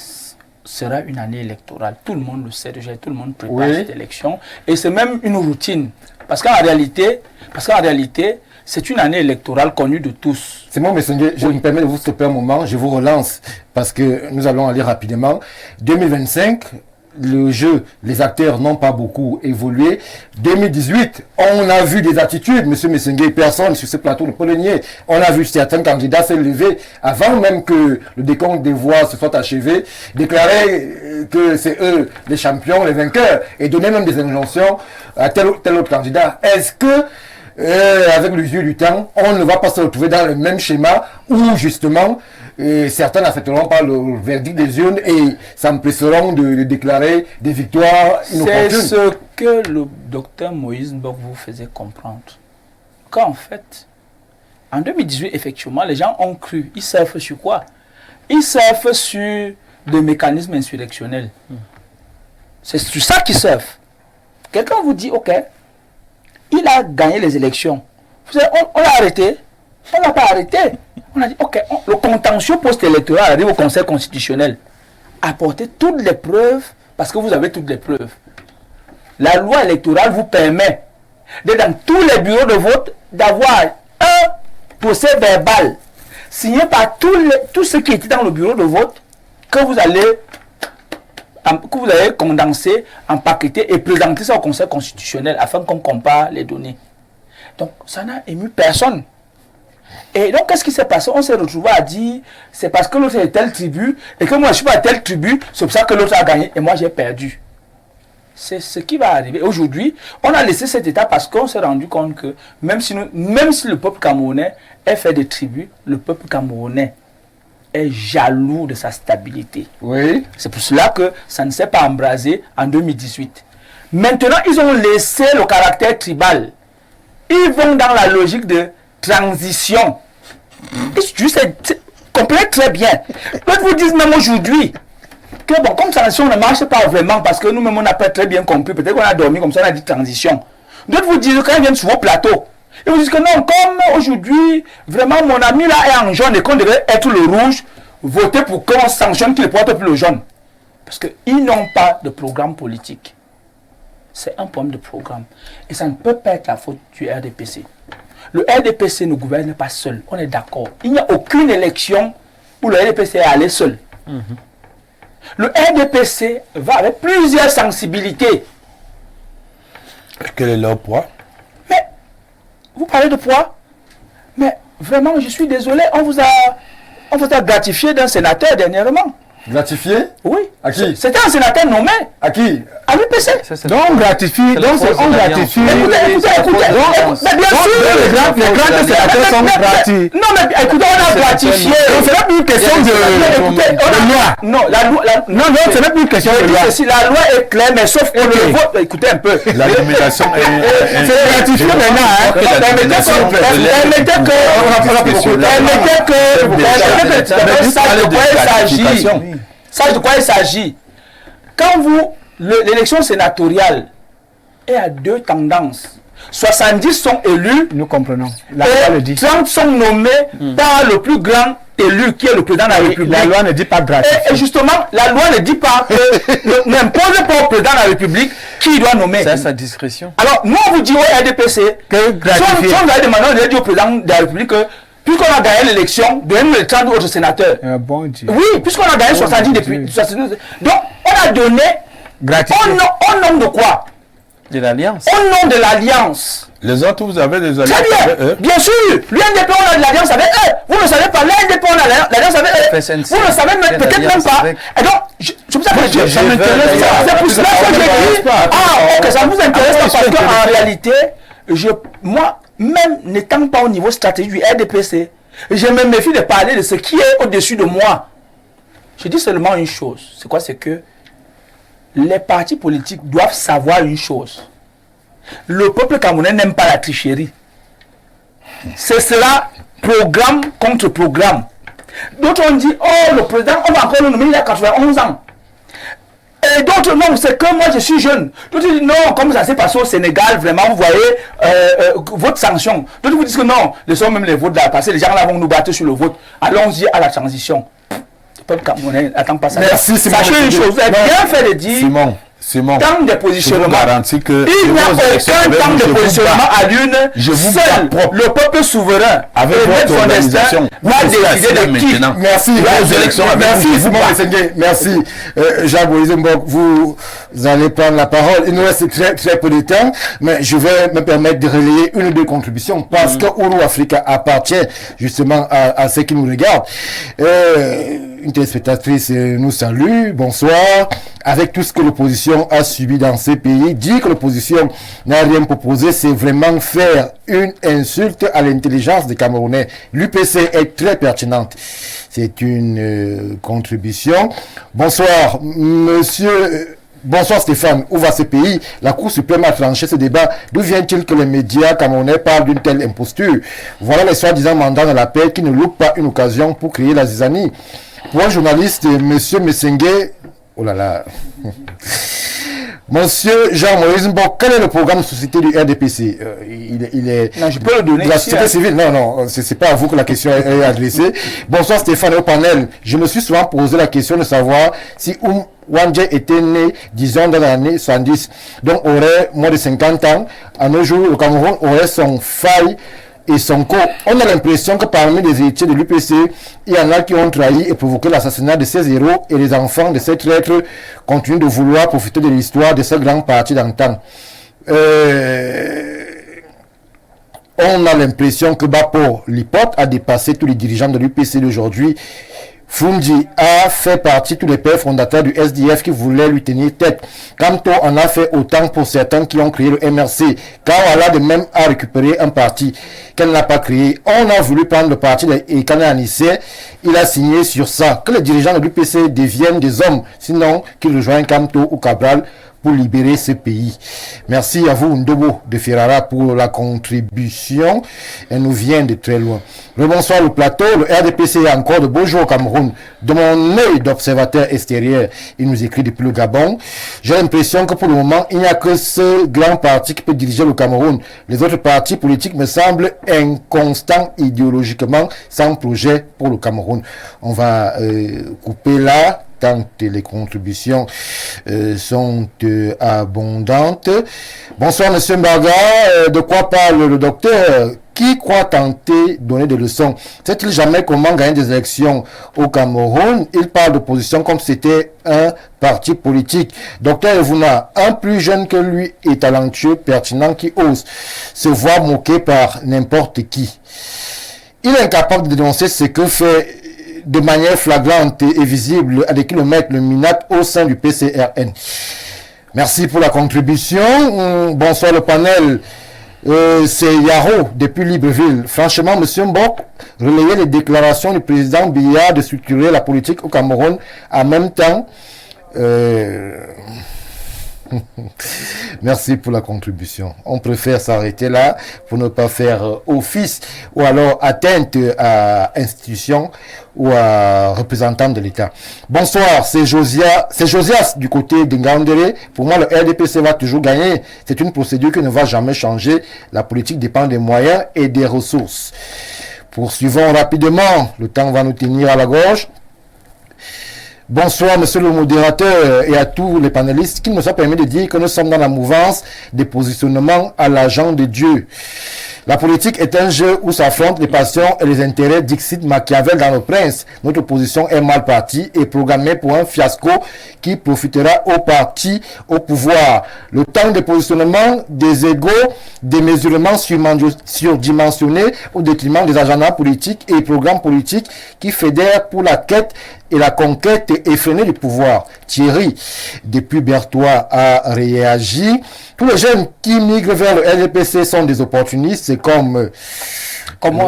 sera une année électorale. Tout le monde le sait déjà, tout le monde prépare cette élection. Et c'est même une routine. Parce qu'en réalité, c'est une année électorale connue de tous. Simon Messengue, je me permets de vous stopper un moment, je vous relance parce que nous allons aller rapidement. 2025, le jeu, les acteurs n'ont pas beaucoup évolué. 2018, on a vu des attitudes, monsieur Messengue, personne sur ce plateau ne peut le nier. On a vu certains candidats se lever avant même que le décompte des voix se soit achevé, déclarer que c'est eux les champions, les vainqueurs, et donner même des injonctions à tel ou tel autre candidat. Est-ce que avec l'usure du temps, on ne va pas se retrouver dans le même schéma où justement certains n'accepteront pas le verdict des urnes et s'empresseront de déclarer des victoires inopportunes. C'est ce que le docteur Moïse Mbok vous faisait comprendre. Qu'en fait, en 2018, effectivement, les gens ont cru. Ils surfent sur quoi? Ils surfent sur des mécanismes insurrectionnels. C'est sur ça qu'ils surfent. Quelqu'un vous dit, ok, il a gagné les élections. Vous savez, on l'a arrêté. On l'a pas arrêté. On a dit, ok, le contentieux post-électoral arrive au Conseil constitutionnel. Apportez toutes les preuves, parce que vous avez toutes les preuves. La loi électorale vous permet, dans tous les bureaux de vote, d'avoir un procès verbal signé par tous ceux qui étaient dans le bureau de vote, que vous allez condenser, empaqueter et présenter ça au Conseil constitutionnel afin qu'on compare les données. Donc, ça n'a ému personne. Et donc, qu'est-ce qui s'est passé? On s'est retrouvé à dire, c'est parce que l'autre est telle tribu, et que moi je suis pas à telle tribu, c'est pour ça que l'autre a gagné, et moi j'ai perdu. C'est ce qui va arriver. Aujourd'hui, on a laissé cet état parce qu'on s'est rendu compte que même si le peuple camerounais est fait de tribus, le peuple camerounais est jaloux de sa stabilité. Oui. C'est pour cela que ça ne s'est pas embrasé en 2018. Maintenant, ils ont laissé le caractère tribal. Ils vont dans la logique de transition. Ils comprennent très bien. D'autres vous disent même aujourd'hui que bon, comme transition ne marche pas vraiment parce que nous-mêmes on n'a pas très bien compris. Peut-être qu'on a dormi comme ça, on a dit transition. D'autres vous disent quand ils viennent sur vos plateaux, ils vous disent que non, comme aujourd'hui, vraiment mon ami là est en jaune et qu'on devait être le rouge, votez pour qu'on sanctionne qu'il ne porte plus le jaune. Parce qu'ils n'ont pas de programme politique. C'est un problème de programme. Et ça ne peut pas être la faute du RDPC. Le RDPC ne gouverne pas seul, on est d'accord. Il n'y a aucune élection où le RDPC est allé seul. Le RDPC va avec plusieurs sensibilités. Quel est leur poids? Mais, vous parlez de poids? Mais vraiment, je suis désolé, on vous a gratifié d'un sénateur dernièrement. Gratifié? Oui. À qui? C'était un sénateur nommé. À qui? À l'UPC. Donc gratifié, donc on gratifie. Écoutez, mais bien sûr, les grands sénateurs sont gratuits. Non, mais écoutez, on a gratifié. C'est pas une question de loi. Non, la loi. Non, c'est pas une question de loi. La loi est claire, mais sauf que le vote. Écoutez un peu. La nomination est... C'est gratifié maintenant. Sache de quoi il s'agit. Quand l'élection sénatoriale est à deux tendances. 70 sont élus. Nous comprenons. La loi le dit. 30 sont nommés par le plus grand élu qui est le président de la République. La loi ne dit pas gratifié. Et justement, la loi ne dit pas n'impose pas au président de la République qui doit nommer. C'est à sa discrétion. Alors, nous on vous dit au RDPC que gratifié. Si on va demander, on a dit au président de la République que puisqu'on a gagné l'élection, donnez-nous les 30 autres sénateurs. Bon Dieu. Oui, puisqu'on a gagné 70 depuis. 70. Donc, on a donné. Au nom de quoi? De l'Alliance. Au nom de l'Alliance. Les autres, vous avez des alliances avec eux? Bien sûr. L'UNDP, on a de l'Alliance avec eux. Vous ne savez pas. L'UNDP, on a l'Alliance avec eux. Vous ne savez peut-être même pas. Et donc, c'est pour ça que ça m'intéresse. C'est pour cela que j'ai dit. Ah, ok, ça ne vous intéresse pas parce qu'en réalité, moi, même n'étant pas au niveau stratégique du RDPC, je me méfie de parler de ce qui est au-dessus de moi. Je dis seulement une chose. C'est quoi? C'est que les partis politiques doivent savoir une chose. Le peuple camerounais n'aime pas la tricherie. Ce sera programme contre programme. D'autres ont dit, oh, le président, on va encore le nommer, il a 91 ans. Et d'autres, non, c'est que moi je suis jeune. D'autres disent, non, comme ça s'est passé au Sénégal, vraiment, vous voyez, votre sanction. D'autres vous disent que non, ce sont même les votes là, parce que les gens là vont nous battre sur le vote. Allons-y à la transition. Le peuple camerounais n'attend pas ça. Merci, Simon. Sachez une chose, vous avez bien fait de dire, Simon, temps de positionnement. Que il n'y a aucun temps de positionnement à l'une. Seul le peuple souverain, avec votre son destin, va décider de qui. Merci. Merci, Simon Messengue. Merci. Jacques-Moïse Mbok, vous allez prendre la parole. Il nous reste très peu de temps, mais je vais me permettre de relayer une ou deux contributions parce que Ouro Africa appartient justement à ceux qui nous regardent. une téléspectatrice nous salue, bonsoir. Avec tout ce que l'opposition a subi dans ces pays, dire que l'opposition n'a rien proposé, c'est vraiment faire une insulte à l'intelligence des Camerounais. L'UPC est très pertinente. C'est une contribution. Bonsoir, monsieur... Bonsoir Stéphane, où va ce pays? La Cour suprême a tranché ce débat. D'où vient-il que les médias camerounais parlent d'une telle imposture? Voilà les soi-disant mandats de la paix qui ne loupent pas une occasion pour créer la zizanie. Pour un journaliste, monsieur Messengue... Oh là là... Monsieur Jean-Moïse Mbok, quel est le programme de société du RDPC? Il est... Non, je peux le donner. De la société civile? Non, c'est pas à vous que la question est adressée. Bonsoir Stéphane au panel. Je me suis souvent posé la question de savoir si Wandje était né, disons, dans l'année 70, donc aurait moins de 50 ans. À nos jours, le Cameroun aurait son faille et son co. On a l'impression que parmi les héritiers de l'UPC, il y en a qui ont trahi et provoqué l'assassinat de ces héros, et les enfants de ces traîtres continuent de vouloir profiter de l'histoire de ces grands partis d'antan. On a l'impression que Bapo Lipote a dépassé tous les dirigeants de l'UPC d'aujourd'hui. Fundi a fait partie de tous les pères fondateurs du SDF qui voulaient lui tenir tête. Kanto en a fait autant pour certains qui ont créé le MRC. Kawala de même a récupéré un parti qu'elle n'a pas créé. On a voulu prendre le parti de Kane Anissé. Il a signé sur ça. Que les dirigeants de l'UPC deviennent des hommes, sinon qu'ils rejoignent Kanto ou Cabral pour libérer ce pays. Merci à vous, Ndobo de Ferrara, pour la contribution. Elle nous vient de très loin. Bonsoir le plateau. Le RDPC a encore de beaux jours au Cameroun. De mon œil d'observateur extérieur, il nous écrit depuis le Gabon. J'ai l'impression que pour le moment, il n'y a que ce grand parti qui peut diriger le Cameroun. Les autres partis politiques me semblent inconstants idéologiquement, sans projet pour le Cameroun. On va couper là, tant les contributions sont abondantes. Bonsoir Monsieur Mbaga, de quoi parle le docteur? Qui croit tenter donner des leçons? Sait-il jamais comment gagner des élections au Cameroun? Il parle d'opposition comme si c'était un parti politique. Docteur Evuna, un plus jeune que lui est talentueux, pertinent, qui ose se voir moqué par n'importe qui. Il est incapable de dénoncer ce que fait de manière flagrante et visible à des kilomètres le MINAT au sein du PCRN. Merci pour la contribution. Bonsoir le panel. C'est Yaro depuis Libreville. Franchement, monsieur Mbok, relayer les déclarations du président Biya de structurer la politique au Cameroun en même temps. Merci pour la contribution. On préfère s'arrêter là pour ne pas faire office ou alors atteinte à institution ou à représentant de l'État. Bonsoir, c'est Josias du côté d'Ingandere. Pour moi, le RDPC va toujours gagner. C'est une procédure qui ne va jamais changer. La politique dépend des moyens et des ressources. Poursuivons rapidement. Le temps va nous tenir à la gorge. Bonsoir, monsieur le modérateur, et à tous les panélistes qui nous a permis de dire que nous sommes dans la mouvance des positionnements à l'agent de Dieu. La politique est un jeu où s'affrontent les passions et les intérêts, dixit Machiavel dans Le Prince. Notre position est mal partie et programmée pour un fiasco qui profitera au parti au pouvoir. Le temps des positionnements, des égaux, des mesurements surdimensionnés au détriment des agendas politiques et programmes politiques qui fédèrent pour la quête et la conquête effrénée du pouvoir. Thierry, depuis Berthois, a réagi. Tous les jeunes qui migrent vers le RDPC sont des opportunistes. C'est comme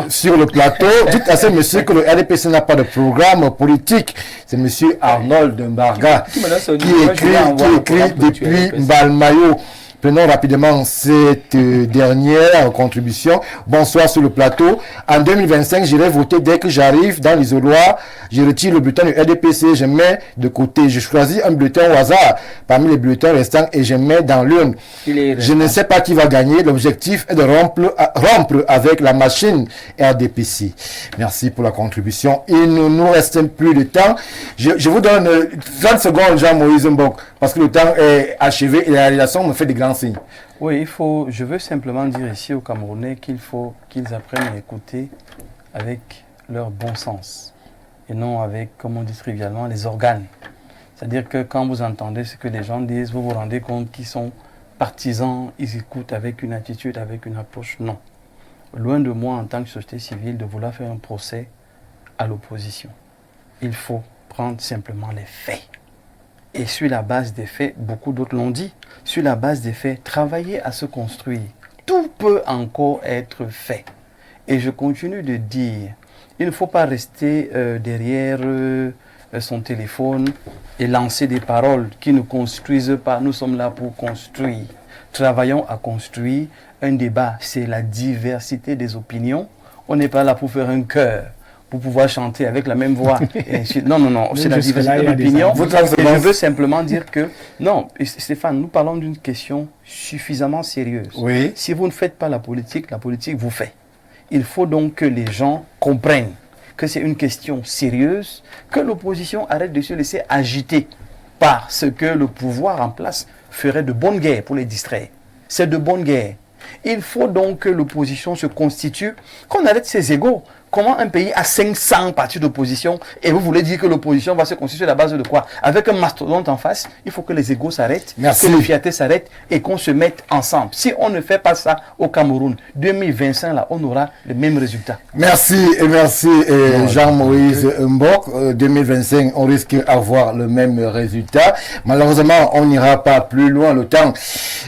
sur le plateau. Dites à ce monsieur que le RDPC n'a pas de programme politique. C'est monsieur Arnold Mbarga qui écrit depuis Mbalmayo. Prenons rapidement cette dernière contribution. Bonsoir sur le plateau. En 2025, j'irai voter dès que j'arrive dans l'isoloir. Je retire le bulletin du RDPC, je mets de côté. Je choisis un bulletin au hasard parmi les bulletins restants et je mets dans l'urne. Je ne sais pas qui va gagner. L'objectif est de rompre avec la machine RDPC. Merci pour la contribution. Il ne nous reste plus de temps. Je vous donne 30 secondes, Jean-Moïse Mbok, parce que le temps est achevé et la réalisation me fait des grands signes. Oui, je veux simplement dire ici aux Camerounais qu'il faut qu'ils apprennent à écouter avec leur bon sens et non avec, comme on dit trivialement, les organes. C'est-à-dire que quand vous entendez ce que les gens disent, vous vous rendez compte qu'ils sont partisans, ils écoutent avec une attitude, avec une approche. Non. Loin de moi, en tant que société civile, de vouloir faire un procès à l'opposition. Il faut prendre simplement les faits. Et sur la base des faits, beaucoup d'autres l'ont dit, sur la base des faits, travailler à se construire. Tout peut encore être fait. Et je continue de dire, il ne faut pas rester derrière son téléphone et lancer des paroles qui ne construisent pas. Nous sommes là pour construire. Travaillons à construire. Un débat, c'est la diversité des opinions. On n'est pas là pour faire un chœur, pour pouvoir chanter avec la même voix. Non, c'est la diversité d'opinions. Et je veux simplement dire que, non, Stéphane, nous parlons d'une question suffisamment sérieuse. Oui. Si vous ne faites pas la politique vous fait. Il faut donc que les gens comprennent que c'est une question sérieuse, que l'opposition arrête de se laisser agiter par ce que le pouvoir en place ferait de bonne guerre pour les distraire. C'est de bonne guerre. Il faut donc que l'opposition se constitue, qu'on arrête ses égos. Comment un pays a 500 partis d'opposition et vous voulez dire que l'opposition va se constituer à la base de quoi? Avec un mastodonte en face, il faut que les égos s'arrêtent, que les fiertés s'arrêtent et qu'on se mette ensemble. Si on ne fait pas ça au Cameroun, 2025, là, on aura le même résultat. Merci Jean-Moïse Mbok. 2025, on risque d'avoir le même résultat. Malheureusement, on n'ira pas plus loin. Le temps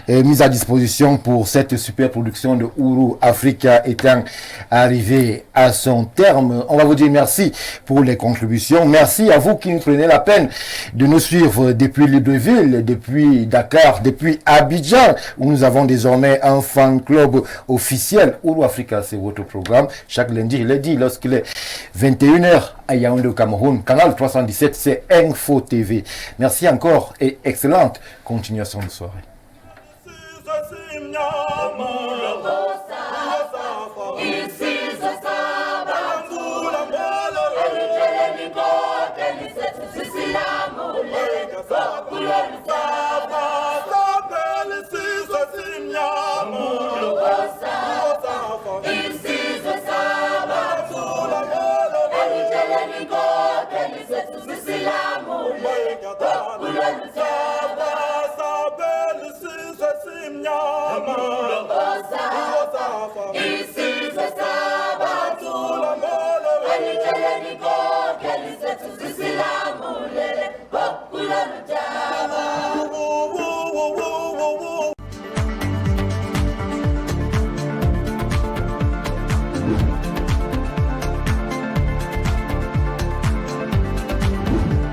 est mis à disposition pour cette super production de Ouro Africa étant arrivé à son terme. On va vous dire merci pour les contributions. Merci à vous qui nous prenez la peine de nous suivre depuis Libreville, depuis Dakar, depuis Abidjan, où nous avons désormais un fan club officiel. Ouro Africa, c'est votre programme. Chaque lundi, je l'ai dit, lorsqu'il est 21h à Yaoundé au Cameroun, canal 317, c'est Info TV. Merci encore et excellente continuation de soirée.